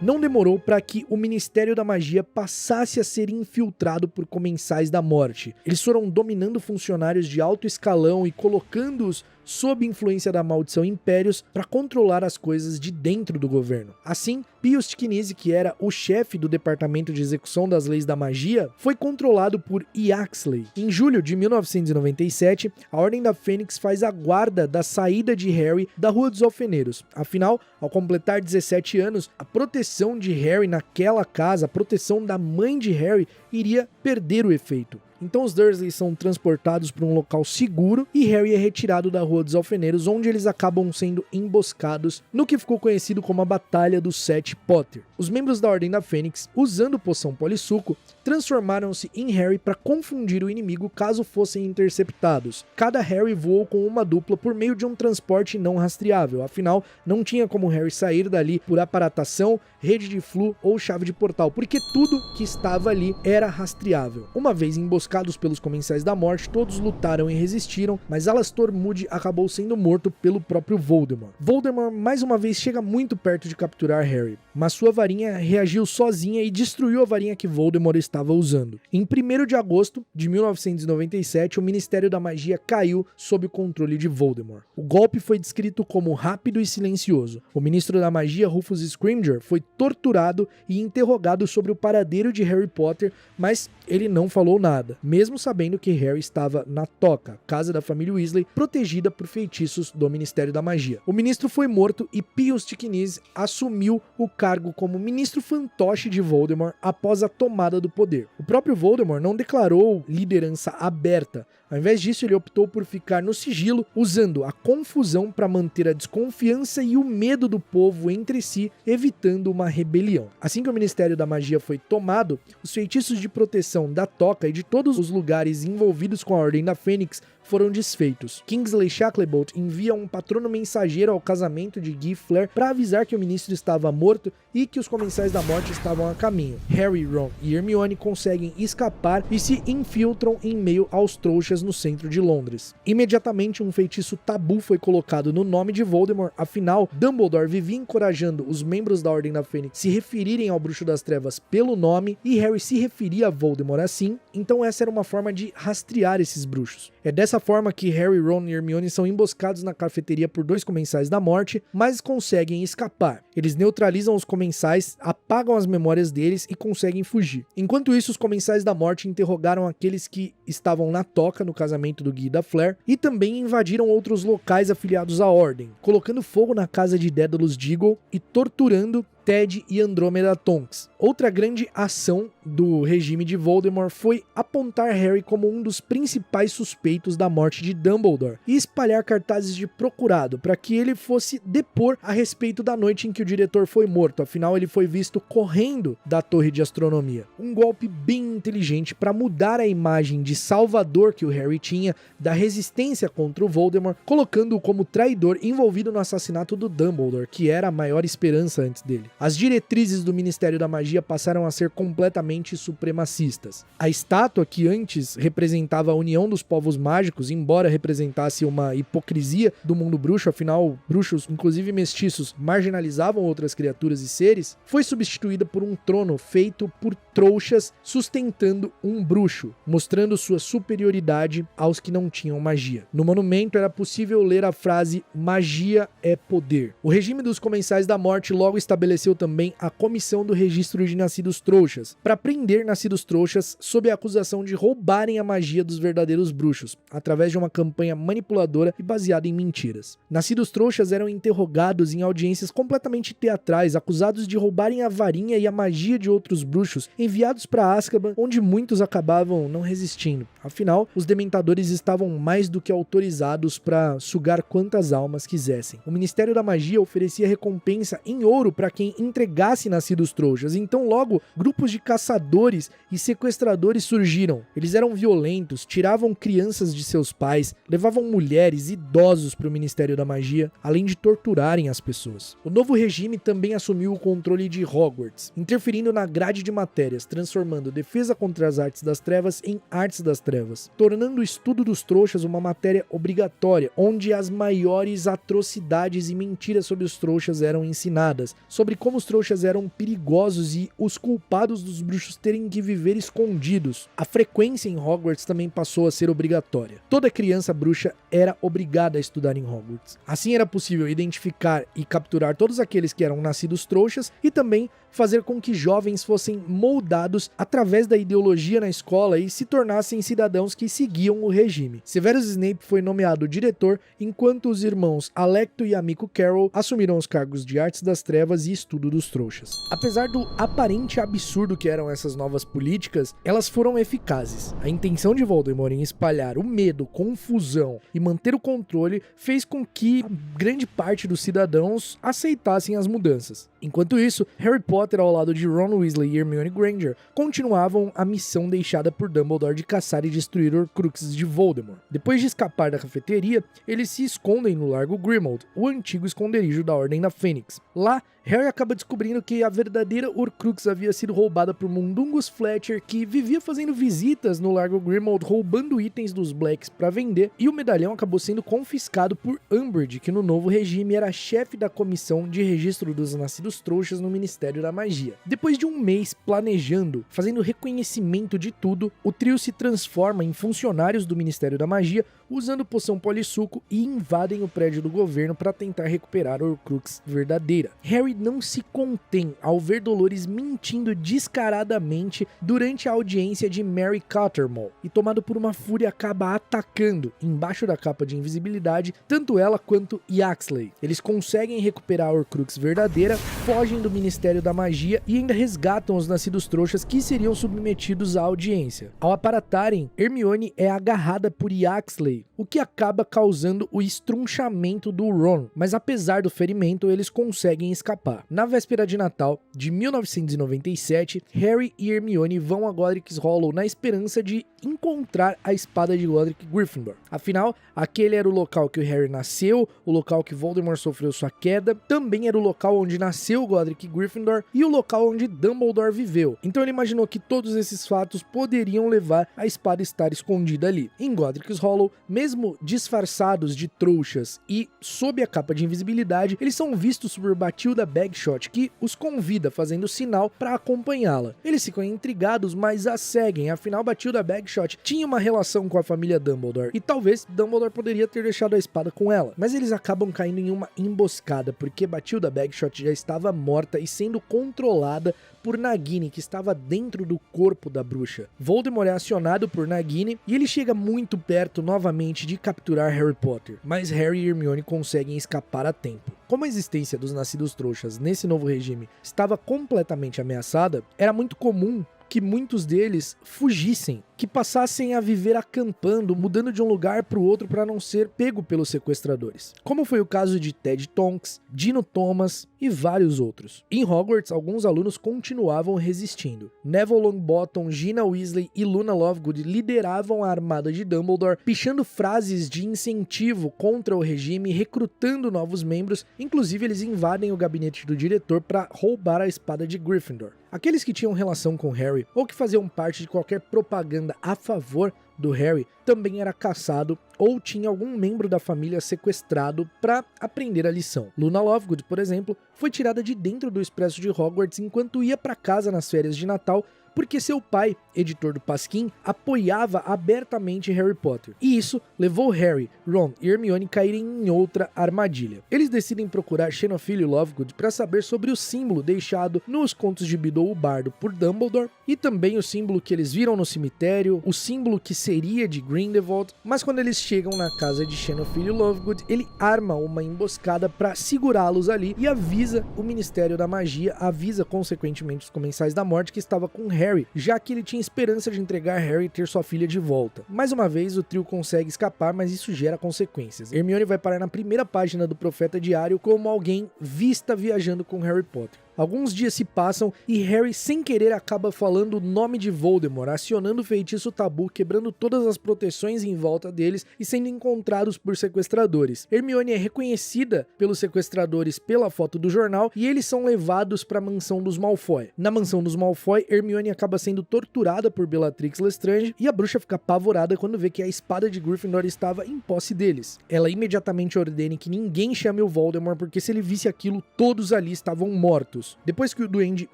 Não demorou para que o Ministério da Magia passasse a ser infiltrado por comensais da morte. Eles foram dominando funcionários de alto escalão e colocando-os sob influência da maldição impérios para controlar as coisas de dentro do governo. Assim, Pius Tikinizi, que era o chefe do Departamento de Execução das Leis da Magia, foi controlado por Yaxley. Em julho de 1997, a Ordem da Fênix faz a guarda da saída de Harry da Rua dos Alfeneiros. Afinal, ao completar 17 anos, a proteção de Harry naquela casa, a proteção da mãe de Harry, iria perder o efeito. Então os Dursley são transportados para um local seguro e Harry é retirado da Rua dos Alfeneiros, onde eles acabam sendo emboscados no que ficou conhecido como a Batalha dos Sete Potter. Os membros da Ordem da Fênix, usando poção polissuco, transformaram-se em Harry para confundir o inimigo caso fossem interceptados. Cada Harry voou com uma dupla por meio de um transporte não rastreável, afinal não tinha como Harry sair dali por aparatação, rede de flu ou chave de portal, porque tudo que estava ali era rastreável. Uma vez emboscados pelos Comensais da Morte, todos lutaram e resistiram, mas Alastor Moody acabou sendo morto pelo próprio Voldemort. Voldemort mais uma vez chega muito perto de capturar Harry, mas sua varinha reagiu sozinha e destruiu a varinha que Voldemort estava usando. Em 1º de agosto de 1997, o Ministério da Magia caiu sob o controle de Voldemort. O golpe foi descrito como rápido e silencioso. O ministro da Magia, Rufus Scrimgeour, foi torturado e interrogado sobre o paradeiro de Harry Potter, mas ele não falou nada, mesmo sabendo que Harry estava na Toca, casa da família Weasley, protegida por feitiços do Ministério da Magia. O ministro foi morto e Pius Tikinizi assumiu o cargo como ministro fantoche de Voldemort após a tomada do poder. O próprio Voldemort não declarou liderança aberta. Ao invés disso, ele optou por ficar no sigilo, usando a confusão para manter a desconfiança e o medo do povo entre si, evitando uma rebelião. Assim que o Ministério da Magia foi tomado, os feitiços de proteção da Toca e de todos os lugares envolvidos com a Ordem da Fênix foram desfeitos. Kingsley Shacklebolt envia um patrono mensageiro ao casamento de Guy Fleur para avisar que o ministro estava morto e que os Comensais da Morte estavam a caminho. Harry, Ron e Hermione conseguem escapar e se infiltram em meio aos trouxas no centro de Londres. Imediatamente um feitiço tabu foi colocado no nome de Voldemort, afinal Dumbledore vivia encorajando os membros da Ordem da Fênix se referirem ao Bruxo das Trevas pelo nome e Harry se referia a Voldemort assim, então essa era uma forma de rastrear esses bruxos. É dessa forma que Harry, Ron e Hermione são emboscados na cafeteria por dois Comensais da Morte, mas conseguem escapar. Eles neutralizam os Comensais, apagam as memórias deles e conseguem fugir. Enquanto isso, os Comensais da Morte interrogaram aqueles que estavam na Toca no casamento do Guy da Fleur e também invadiram outros locais afiliados à Ordem, colocando fogo na casa de Daedalus Diggle e torturando Ted e Andrômeda Tonks. Outra grande ação do regime de Voldemort foi apontar Harry como um dos principais suspeitos da morte de Dumbledore e espalhar cartazes de procurado para que ele fosse depor a respeito da noite em que o diretor foi morto, afinal ele foi visto correndo da torre de astronomia. Um golpe bem inteligente para mudar a imagem de salvador que o Harry tinha da resistência contra o Voldemort, colocando-o como traidor envolvido no assassinato do Dumbledore, que era a maior esperança antes dele. As diretrizes do Ministério da Magia passaram a ser completamente supremacistas. A estátua, que antes representava a união dos povos mágicos, embora representasse uma hipocrisia do mundo bruxo, afinal, bruxos, inclusive mestiços, marginalizavam outras criaturas e seres, foi substituída por um trono feito por trouxas sustentando um bruxo, mostrando sua superioridade aos que não tinham magia. No monumento era possível ler a frase "Magia é poder". O regime dos Comensais da Morte logo estabeleceu também a Comissão do Registro de Nascidos Trouxas, para prender nascidos trouxas sob a acusação de roubarem a magia dos verdadeiros bruxos, através de uma campanha manipuladora e baseada em mentiras. Nascidos trouxas eram interrogados em audiências completamente teatrais, acusados de roubarem a varinha e a magia de outros bruxos, enviados para Azkaban, onde muitos acabavam não resistindo. Afinal, os dementadores estavam mais do que autorizados para sugar quantas almas quisessem. O Ministério da Magia oferecia recompensa em ouro para quem entregasse nascidos trouxas, então logo grupos de caçadores e sequestradores surgiram. Eles eram violentos, tiravam crianças de seus pais, levavam mulheres e idosos para o Ministério da Magia, além de torturarem as pessoas. O novo regime também assumiu o controle de Hogwarts, interferindo na grade de matérias, transformando defesa contra as artes das trevas em artes das trevas, tornando o estudo dos trouxas uma matéria obrigatória, onde as maiores atrocidades e mentiras sobre os trouxas eram ensinadas, sobre como os trouxas eram perigosos e os culpados dos bruxos terem que viver escondidos. A frequência em Hogwarts também passou a ser obrigatória. Toda criança bruxa era obrigada a estudar em Hogwarts. Assim era possível identificar e capturar todos aqueles que eram nascidos trouxas e também fazer com que jovens fossem moldados através da ideologia na escola e se tornassem cidadãos que seguiam o regime. Severus Snape foi nomeado diretor, enquanto os irmãos Alecto e Amico Carroll assumiram os cargos de Artes das Trevas e Estudo dos Trouxas. Apesar do aparente absurdo que eram essas novas políticas, elas foram eficazes. A intenção de Voldemort em espalhar o medo, confusão e manter o controle fez com que grande parte dos cidadãos aceitassem as mudanças. Enquanto isso, Harry Potter, ao lado de Ron Weasley e Hermione Granger, continuavam a missão deixada por Dumbledore de caçar e destruir Horcruxes de Voldemort. Depois de escapar da cafeteria, eles se escondem no Largo Grimmauld, o antigo esconderijo da Ordem da Fênix. Lá, Harry acaba descobrindo que a verdadeira Horcrux havia sido roubada por Mundungus Fletcher, que vivia fazendo visitas no Largo Grimmauld, roubando itens dos Blacks para vender, e o medalhão acabou sendo confiscado por Umbridge, que no novo regime era chefe da comissão de registro dos nascidos trouxas no Ministério da Magia. Depois de um mês planejando, fazendo reconhecimento de tudo, o trio se transforma em funcionários do Ministério da Magia, usando poção polissuco, e invadem o prédio do governo para tentar recuperar a Horcrux verdadeira. Harry não se contém ao ver Dolores mentindo descaradamente durante a audiência de Mary Cattermole, e tomado por uma fúria acaba atacando, embaixo da capa de invisibilidade, tanto ela quanto Yaxley. Eles conseguem recuperar a Horcrux verdadeira, fogem do Ministério da Magia e ainda resgatam os nascidos trouxas que seriam submetidos à audiência. Ao aparatarem, Hermione é agarrada por Yaxley, o que acaba causando o estrunchamento do Ron, mas apesar do ferimento, eles conseguem escapar. Na véspera de Natal de 1997, Harry e Hermione vão a Godric's Hollow na esperança de encontrar a espada de Godric Gryffindor. Afinal, aquele era o local que o Harry nasceu, o local que Voldemort sofreu sua queda, também era o local onde nasceu Godric Gryffindor e o local onde Dumbledore viveu. Então ele imaginou que todos esses fatos poderiam levar a espada a estar escondida ali. Em Godric's Hollow, mesmo disfarçados de trouxas e sob a capa de invisibilidade, eles são vistos por Bathilda Bagshot, que os convida fazendo sinal para acompanhá-la. Eles ficam intrigados, mas a seguem, afinal Bathilda Bagshot tinha uma relação com a família Dumbledore e talvez Dumbledore poderia ter deixado a espada com ela, mas eles acabam caindo em uma emboscada porque Bathilda Bagshot já estava estava morta e sendo controlada por Nagini, que estava dentro do corpo da bruxa. Voldemort é acionado por Nagini e ele chega muito perto novamente de capturar Harry Potter, mas Harry e Hermione conseguem escapar a tempo. Como a existência dos Nascidos Trouxas nesse novo regime estava completamente ameaçada, era muito comum que muitos deles fugissem, que passassem a viver acampando, mudando de um lugar para o outro para não ser pego pelos sequestradores. Como foi o caso de Ted Tonks, Dino Thomas e vários outros. Em Hogwarts, alguns alunos continuavam resistindo. Neville Longbottom, Gina Weasley e Luna Lovegood lideravam a armada de Dumbledore, pichando frases de incentivo contra o regime, recrutando novos membros, inclusive eles invadem o gabinete do diretor para roubar a espada de Gryffindor. Aqueles que tinham relação com Harry ou que faziam parte de qualquer propaganda a favor do Harry também era caçado ou tinha algum membro da família sequestrado para aprender a lição. Luna Lovegood, por exemplo, foi tirada de dentro do expresso de Hogwarts enquanto ia para casa nas férias de Natal porque seu pai, editor do Pasquim, apoiava abertamente Harry Potter. E isso levou Harry, Ron e Hermione a caírem em outra armadilha. Eles decidem procurar Xenofilho Lovegood para saber sobre o símbolo deixado nos contos de Beedle o Bardo por Dumbledore e também o símbolo que eles viram no cemitério, o símbolo que seria de Grindelwald, mas quando eles chegam na casa de Xenofilho Lovegood, ele arma uma emboscada para segurá-los ali e avisa o Ministério da Magia, avisa consequentemente os Comensais da Morte que estava com Harry, já que ele tinha esperança de entregar Harry e ter sua filha de volta. Mais uma vez, o trio consegue escapar, mas isso gera consequências. Hermione vai parar na primeira página do Profeta Diário como alguém vista viajando com Harry Potter. Alguns dias se passam e Harry, sem querer, acaba falando o nome de Voldemort, acionando o feitiço tabu, quebrando todas as proteções em volta deles e sendo encontrados por sequestradores. Hermione é reconhecida pelos sequestradores pela foto do jornal e eles são levados para a mansão dos Malfoy. Na mansão dos Malfoy, Hermione acaba sendo torturada por Bellatrix Lestrange e a bruxa fica apavorada quando vê que a espada de Gryffindor estava em posse deles. Ela imediatamente ordena que ninguém chame o Voldemort porque se ele visse aquilo, todos ali estavam mortos. Depois que o duende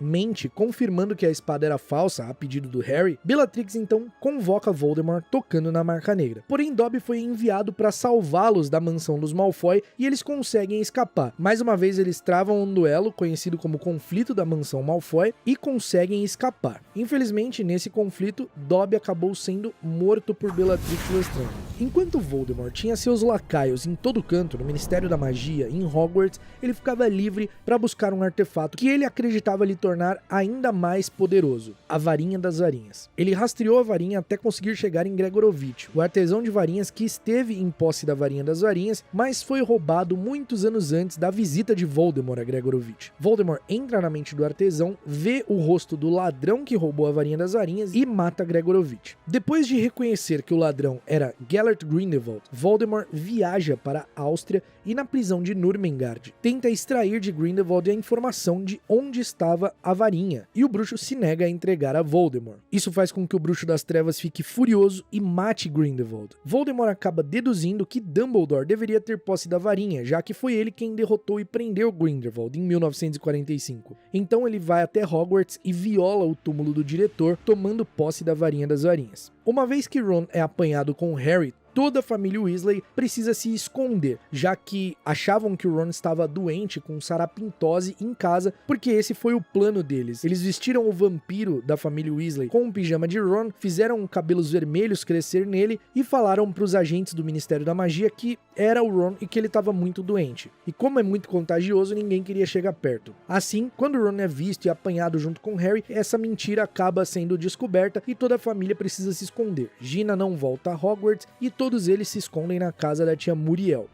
mente, confirmando que a espada era falsa a pedido do Harry, Bellatrix então convoca Voldemort tocando na Marca Negra. Porém, Dobby foi enviado para salvá-los da mansão dos Malfoy e eles conseguem escapar. Mais uma vez eles travam um duelo, conhecido como Conflito da Mansão Malfoy, e conseguem escapar. Infelizmente, nesse conflito, Dobby acabou sendo morto por Bellatrix Lestrange. Enquanto Voldemort tinha seus lacaios em todo canto, no Ministério da Magia, em Hogwarts, ele ficava livre para buscar um artefato que ele acreditava lhe tornar ainda mais poderoso, a Varinha das Varinhas. Ele rastreou a varinha até conseguir chegar em Gregorovitch, o artesão de varinhas que esteve em posse da Varinha das Varinhas, mas foi roubado muitos anos antes da visita de Voldemort a Gregorovitch. Voldemort entra na mente do artesão, vê o rosto do ladrão que roubou a Varinha das Varinhas e mata Gregorovitch. Depois de reconhecer que o ladrão era Gellert Grindelwald, Voldemort viaja para a Áustria e na prisão de Nurmengard tenta extrair de Grindelwald a informação de onde estava a varinha, e o bruxo se nega a entregar a Voldemort. Isso faz com que o bruxo das trevas fique furioso e mate Grindelwald. Voldemort acaba deduzindo que Dumbledore deveria ter posse da varinha, já que foi ele quem derrotou e prendeu Grindelwald em 1945. Então ele vai até Hogwarts e viola o túmulo do diretor, tomando posse da Varinha das Varinhas. Uma vez que Ron é apanhado com Harry, toda a família Weasley precisa se esconder, já que achavam que o Ron estava doente com sarapintose em casa, porque esse foi o plano deles. Eles vestiram o vampiro da família Weasley com um pijama de Ron, fizeram cabelos vermelhos crescer nele e falaram para os agentes do Ministério da Magia que era o Ron e que ele estava muito doente. E como é muito contagioso, ninguém queria chegar perto. Assim, quando o Ron é visto e apanhado junto com Harry, essa mentira acaba sendo descoberta e toda a família precisa se esconder. Gina não volta a Hogwarts e todos eles se escondem na casa da tia Muriel.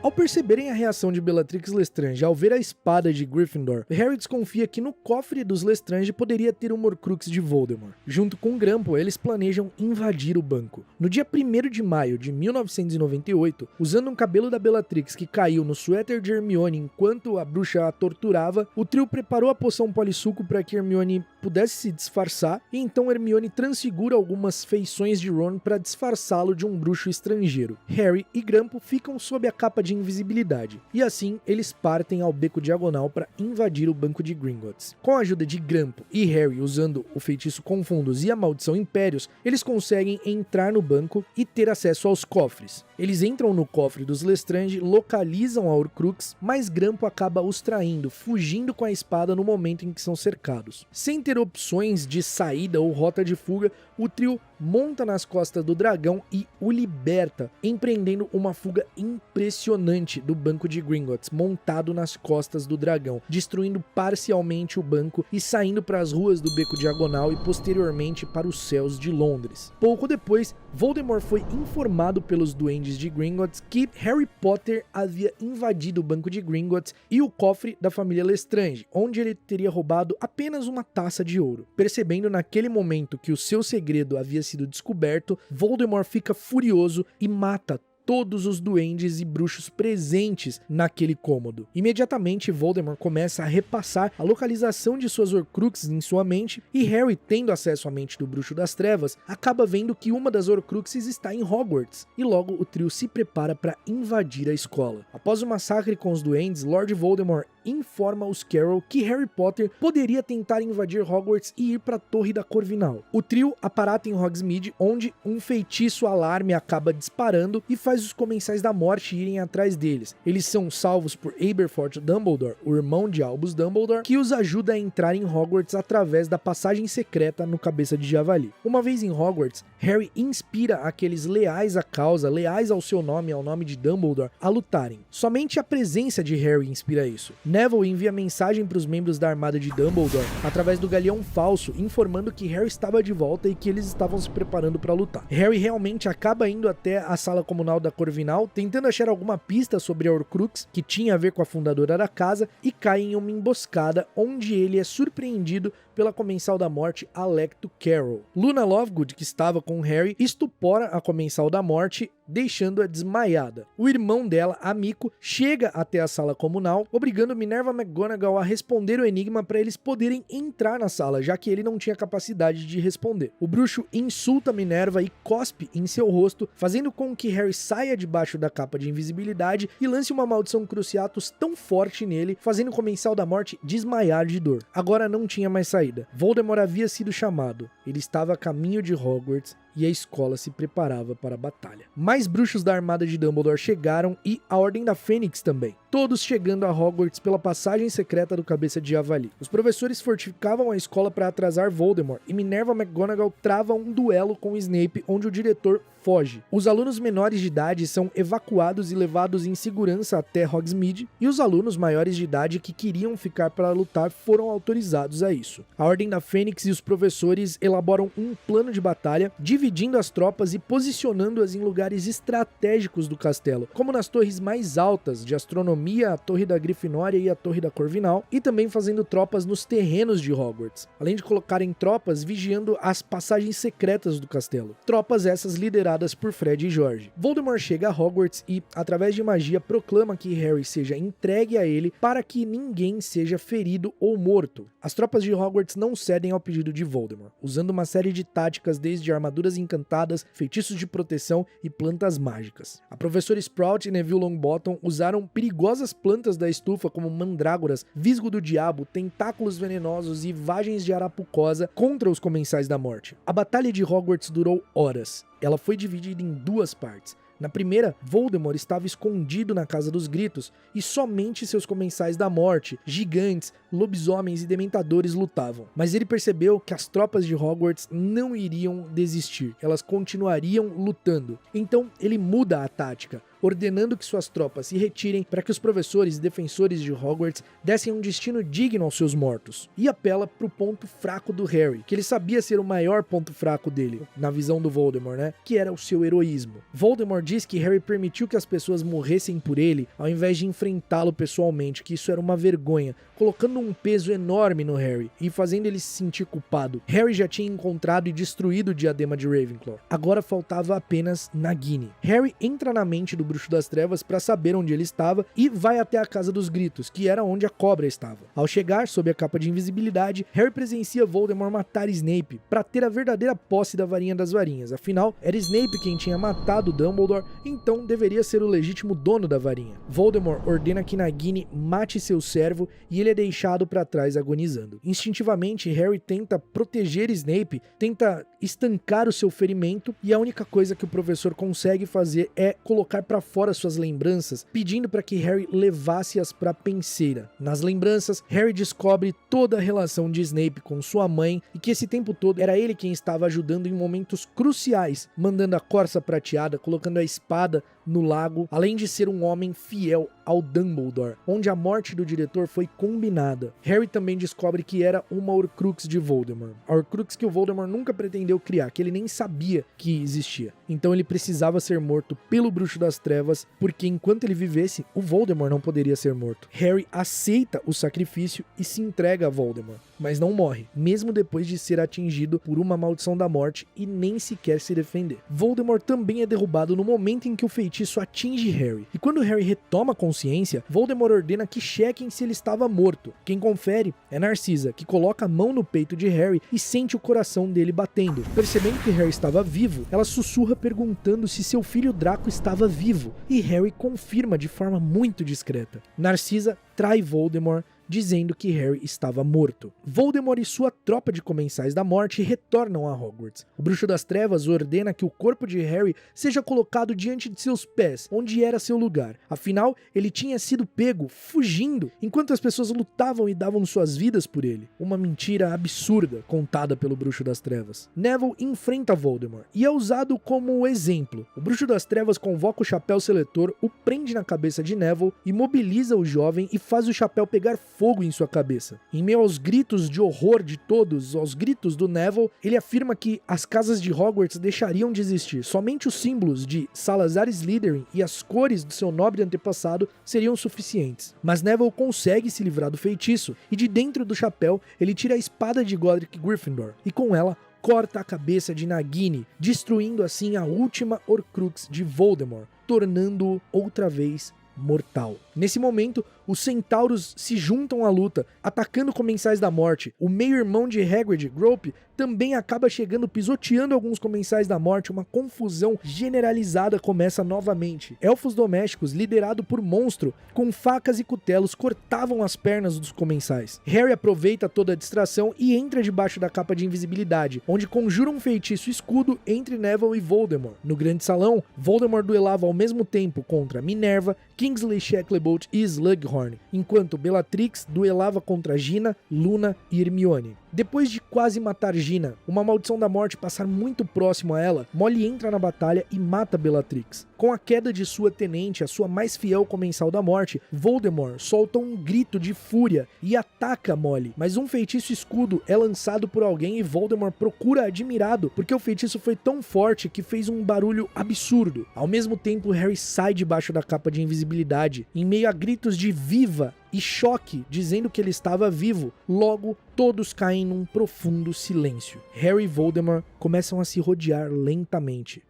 Ao perceberem a reação de Bellatrix Lestrange ao ver a espada de Gryffindor, Harry desconfia que no cofre dos Lestrange poderia ter um Horcrux de Voldemort. Junto com Grampo, eles planejam invadir o banco. No dia 1º de maio de 1998, usando um cabelo da Bellatrix que caiu no suéter de Hermione enquanto a bruxa a torturava, o trio preparou a poção polissuco para que Hermione pudesse se disfarçar, e então Hermione transfigura algumas feições de Ron para disfarçá-lo de um bruxo estrangeiro. Harry e Grampo ficam sob a capa de invisibilidade, e assim eles partem ao beco diagonal para invadir o banco de Gringotts. Com a ajuda de Grampo e Harry usando o feitiço Confundos e a maldição Impérios, eles conseguem entrar no banco e ter acesso aos cofres. Eles entram no cofre dos Lestrange, localizam a Horcrux, mas Grampo acaba os traindo, fugindo com a espada no momento em que são cercados. Sem ter opções de saída ou rota de fuga, o trio monta nas costas do dragão e o liberta, empreendendo uma fuga impressionante do banco de Gringotts, montado nas costas do dragão, destruindo parcialmente o banco e saindo para as ruas do beco diagonal e posteriormente para os céus de Londres. Pouco depois, Voldemort foi informado pelos duendes de Gringotts que Harry Potter havia invadido o banco de Gringotts e o cofre da família Lestrange, onde ele teria roubado apenas uma taça de ouro. Percebendo naquele momento que o seu segredo havia sido descoberto, Voldemort fica furioso e mata todos os duendes e bruxos presentes naquele cômodo. Imediatamente, Voldemort começa a repassar a localização de suas Horcruxes em sua mente, e Harry, tendo acesso à mente do Bruxo das Trevas, acaba vendo que uma das Horcruxes está em Hogwarts, e logo o trio se prepara para invadir a escola. Após o massacre com os duendes, Lord Voldemort informa os Carroll que Harry Potter poderia tentar invadir Hogwarts e ir para a Torre da Corvinal. O trio aparata em Hogsmeade, onde um feitiço alarme acaba disparando e faz os Comensais da Morte irem atrás deles. Eles são salvos por Aberforth Dumbledore, o irmão de Albus Dumbledore, que os ajuda a entrar em Hogwarts através da passagem secreta no Cabeça de Javali. Uma vez em Hogwarts, Harry inspira aqueles leais à causa, leais ao seu nome e ao nome de Dumbledore, a lutarem. Somente a presença de Harry inspira isso. Neville envia mensagem para os membros da armada de Dumbledore através do Galeão Falso, informando que Harry estava de volta e que eles estavam se preparando para lutar. Harry realmente acaba indo até a sala comunal da Corvinal, tentando achar alguma pista sobre a Horcrux, que tinha a ver com a fundadora da casa, e cai em uma emboscada, onde ele é surpreendido pela Comensal da Morte, Alecto Carroll. Luna Lovegood, que estava com Harry, estupora a Comensal da Morte, deixando-a desmaiada. O irmão dela, Amico, chega até a sala comunal, obrigando Minerva McGonagall a responder o enigma para eles poderem entrar na sala, já que ele não tinha capacidade de responder. O bruxo insulta Minerva e cospe em seu rosto, fazendo com que Harry saia debaixo da capa de invisibilidade e lance uma maldição Cruciatus tão forte nele, fazendo o Comensal da Morte desmaiar de dor. Agora não tinha mais saída. Voldemort havia sido chamado. Ele estava a caminho de Hogwarts e a escola se preparava para a batalha. Mais bruxos da armada de Dumbledore chegaram e a Ordem da Fênix também, todos chegando a Hogwarts pela passagem secreta do Cabeça de Javali. Os professores fortificavam a escola para atrasar Voldemort e Minerva McGonagall trava um duelo com Snape, onde o diretor foge. Os alunos menores de idade são evacuados e levados em segurança até Hogsmeade, e os alunos maiores de idade que queriam ficar para lutar foram autorizados a isso. A Ordem da Fênix e os professores elaboram um plano de batalha, dividindo as tropas e posicionando-as em lugares estratégicos do castelo, como nas torres mais altas de astronomia, a Torre da Grifinória e a Torre da Corvinal, e também fazendo tropas nos terrenos de Hogwarts, além de colocarem tropas vigiando as passagens secretas do castelo. Tropas essas lideradas por Fred e George. Voldemort chega a Hogwarts e, através de magia, proclama que Harry seja entregue a ele para que ninguém seja ferido ou morto. As tropas de Hogwarts não cedem ao pedido de Voldemort, usando uma série de táticas desde armaduras encantadas, feitiços de proteção e plantas mágicas. A professora Sprout e Neville Longbottom usaram perigosas plantas da estufa como mandrágoras, visgo do diabo, tentáculos venenosos e vagens de arapucosa contra os Comensais da Morte. A batalha de Hogwarts durou horas. Ela foi dividida em duas partes. Na primeira, Voldemort estava escondido na Casa dos Gritos e somente seus Comensais da Morte, gigantes, lobisomens e dementadores lutavam. Mas ele percebeu que as tropas de Hogwarts não iriam desistir, elas continuariam lutando. Então ele muda a tática, ordenando que suas tropas se retirem para que os professores e defensores de Hogwarts dessem um destino digno aos seus mortos. E apela para o ponto fraco do Harry, que ele sabia ser o maior ponto fraco dele, na visão do Voldemort, né? Que era o seu heroísmo. Voldemort diz que Harry permitiu que as pessoas morressem por ele, ao invés de enfrentá-lo pessoalmente, que isso era uma vergonha, colocando um peso enorme no Harry e fazendo ele se sentir culpado. Harry já tinha encontrado e destruído o diadema de Ravenclaw. Agora faltava apenas Nagini. Harry entra na mente do Bruxo das Trevas para saber onde ele estava e vai até a Casa dos Gritos, que era onde a cobra estava. Ao chegar, sob a capa de invisibilidade, Harry presencia Voldemort matar Snape para ter a verdadeira posse da Varinha das Varinhas. Afinal, era Snape quem tinha matado Dumbledore, então deveria ser o legítimo dono da varinha. Voldemort ordena que Nagini mate seu servo e ele é deixado para trás agonizando. Instintivamente, Harry tenta proteger Snape, tenta estancar o seu ferimento e a única coisa que o professor consegue fazer é colocar para fora suas lembranças, pedindo para que Harry levasse-as para a penseira. Nas lembranças, Harry descobre toda a relação de Snape com sua mãe e que esse tempo todo era ele quem estava ajudando em momentos cruciais, mandando a corça prateada, colocando a espada no lago, além de ser um homem fiel ao Dumbledore, onde a morte do diretor foi combinada. Harry também descobre que era uma Horcrux de Voldemort. A Horcrux que o Voldemort nunca pretendeu criar, que ele nem sabia que existia. Então ele precisava ser morto pelo Bruxo das Trevas, porque enquanto ele vivesse, o Voldemort não poderia ser morto. Harry aceita o sacrifício e se entrega a Voldemort, mas não morre, mesmo depois de ser atingido por uma maldição da morte e nem sequer se defender. Voldemort também é derrubado no momento em que o feitiço atinge Harry. E quando Harry retoma a consciência, Voldemort ordena que chequem se ele estava morto. Quem confere é Narcisa, que coloca a mão no peito de Harry e sente o coração dele batendo. Percebendo que Harry estava vivo, ela sussurra perguntando se seu filho Draco estava vivo, e Harry confirma de forma muito discreta. Narcisa trai Voldemort, dizendo que Harry estava morto. Voldemort e sua tropa de comensais da morte retornam a Hogwarts. O Bruxo das Trevas ordena que o corpo de Harry seja colocado diante de seus pés, onde era seu lugar. Afinal, ele tinha sido pego fugindo, enquanto as pessoas lutavam e davam suas vidas por ele. Uma mentira absurda contada pelo Bruxo das Trevas. Neville enfrenta Voldemort e é usado como exemplo. O Bruxo das Trevas convoca o Chapéu Seletor, o prende na cabeça de Neville, imobiliza o jovem e faz o chapéu pegar fogo em sua cabeça. Em meio aos gritos de horror de todos, aos gritos do Neville, ele afirma que as casas de Hogwarts deixariam de existir. Somente os símbolos de Salazar Slytherin e as cores do seu nobre antepassado seriam suficientes. Mas Neville consegue se livrar do feitiço e de dentro do chapéu ele tira a espada de Godric Gryffindor e com ela corta a cabeça de Nagini, destruindo assim a última Horcrux de Voldemort, tornando-o outra vez mortal. Nesse momento, os centauros se juntam à luta, atacando comensais da morte. O meio-irmão de Hagrid, Grope, também acaba chegando pisoteando alguns comensais da morte. Uma confusão generalizada começa novamente. Elfos domésticos, liderado por Monstro, com facas e cutelos, cortavam as pernas dos comensais. Harry aproveita toda a distração e entra debaixo da capa de invisibilidade, onde conjura um feitiço escudo entre Neville e Voldemort. No grande salão, Voldemort duelava ao mesmo tempo contra Minerva, Kingsley Shacklebolt e Slughorn, enquanto Bellatrix duelava contra Gina, Luna e Hermione. Depois de quase matar Gina, uma maldição da morte passar muito próximo a ela, Molly entra na batalha e mata Bellatrix. Com a queda de sua tenente, a sua mais fiel comensal da morte, Voldemort solta um grito de fúria e ataca Molly, mas um feitiço escudo é lançado por alguém e Voldemort procura admirado, porque o feitiço foi tão forte que fez um barulho absurdo. Ao mesmo tempo, Harry sai debaixo da capa de invisibilidade, em meio a gritos de viva e choque, dizendo que ele estava vivo. Logo, todos caem num profundo silêncio. Harry e Voldemort começam a se rodear lentamente.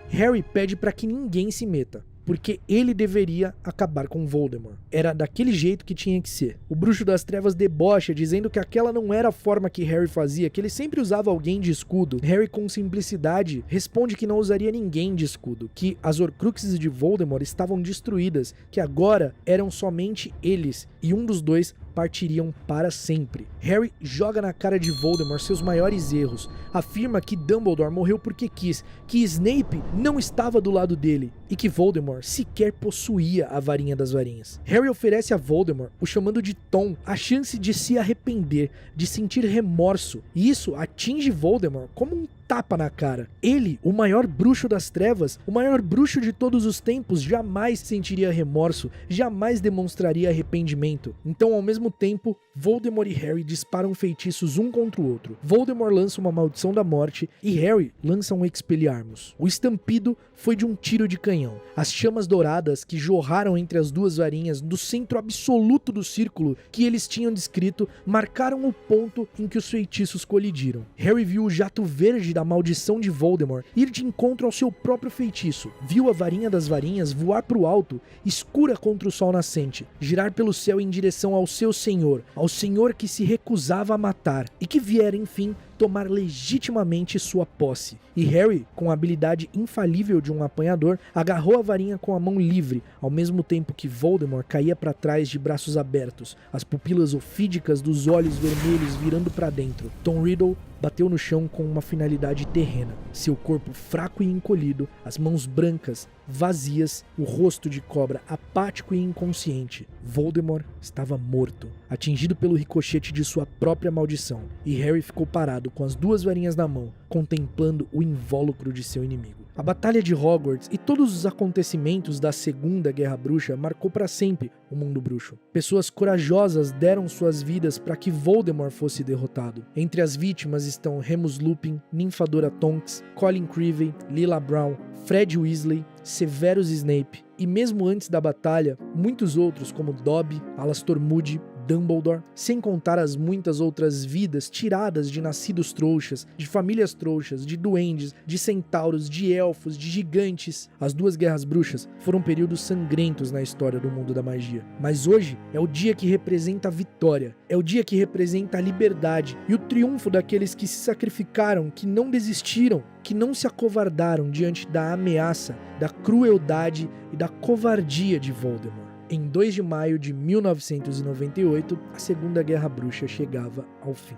Harry pede para que ninguém se meta, porque ele deveria acabar com Voldemort. Era daquele jeito que tinha que ser. O Bruxo das Trevas debocha, dizendo que aquela não era a forma que Harry fazia, que ele sempre usava alguém de escudo. Harry, com simplicidade, responde que não usaria ninguém de escudo, que as Horcruxes de Voldemort estavam destruídas, que agora eram somente eles, e um dos dois partiriam para sempre. Harry joga na cara de Voldemort seus maiores erros, afirma que Dumbledore morreu porque quis, que Snape não estava do lado dele e que Voldemort sequer possuía a varinha das varinhas. Harry oferece a Voldemort, o chamando de Tom, a chance de se arrepender, de sentir remorso, e isso atinge Voldemort como um tapa na cara. Ele, o maior bruxo das trevas, o maior bruxo de todos os tempos, jamais sentiria remorso, jamais demonstraria arrependimento. Então, ao mesmo mesmo tempo, Voldemort e Harry disparam feitiços um contra o outro. Voldemort lança uma maldição da morte e Harry lança um Expelliarmus. O estampido foi de um tiro de canhão. As chamas douradas que jorraram entre as duas varinhas do centro absoluto do círculo que eles tinham descrito marcaram o ponto em que os feitiços colidiram. Harry viu o jato verde da maldição de Voldemort ir de encontro ao seu próprio feitiço. Viu a varinha das varinhas voar para o alto, escura contra o sol nascente, girar pelo céu em direção ao seu senhor, ao senhor que se recusava a matar e que viera, enfim, tomar legitimamente sua posse. E Harry, com a habilidade infalível de um apanhador, agarrou a varinha com a mão livre, ao mesmo tempo que Voldemort caía para trás de braços abertos, as pupilas ofídicas dos olhos vermelhos virando para dentro. Tom Riddle bateu no chão com uma finalidade terrena. Seu corpo fraco e encolhido, as mãos brancas, vazias, o rosto de cobra apático e inconsciente. Voldemort estava morto, atingido pelo ricochete de sua própria maldição, e Harry ficou parado com as duas varinhas na mão, contemplando o invólucro de seu inimigo. A Batalha de Hogwarts e todos os acontecimentos da Segunda Guerra Bruxa marcou para sempre o mundo bruxo. Pessoas corajosas deram suas vidas para que Voldemort fosse derrotado. Entre as vítimas estão Remus Lupin, Nymphadora Tonks, Colin Creevey, Lila Brown, Fred Weasley, Severus Snape e mesmo antes da batalha, muitos outros como Dobby, Alastor Moody, Dumbledore, sem contar as muitas outras vidas tiradas de nascidos trouxas, de famílias trouxas, de duendes, de centauros, de elfos, de gigantes. As duas guerras bruxas foram períodos sangrentos na história do mundo da magia. Mas hoje é o dia que representa a vitória, é o dia que representa a liberdade e o triunfo daqueles que se sacrificaram, que não desistiram, que não se acovardaram diante da ameaça, da crueldade e da covardia de Voldemort. Em 2 de maio de 1998, a Segunda Guerra Bruxa chegava ao fim.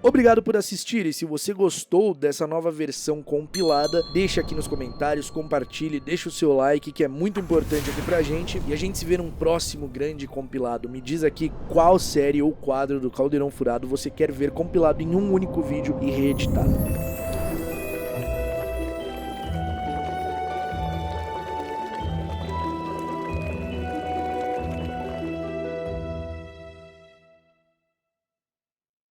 Obrigado por assistir, e se você gostou dessa nova versão compilada, deixa aqui nos comentários, compartilhe, deixa o seu like, que é muito importante aqui pra gente, e a gente se vê num próximo grande compilado. Me diz aqui qual série ou quadro do Caldeirão Furado você quer ver compilado em um único vídeo e reeditado.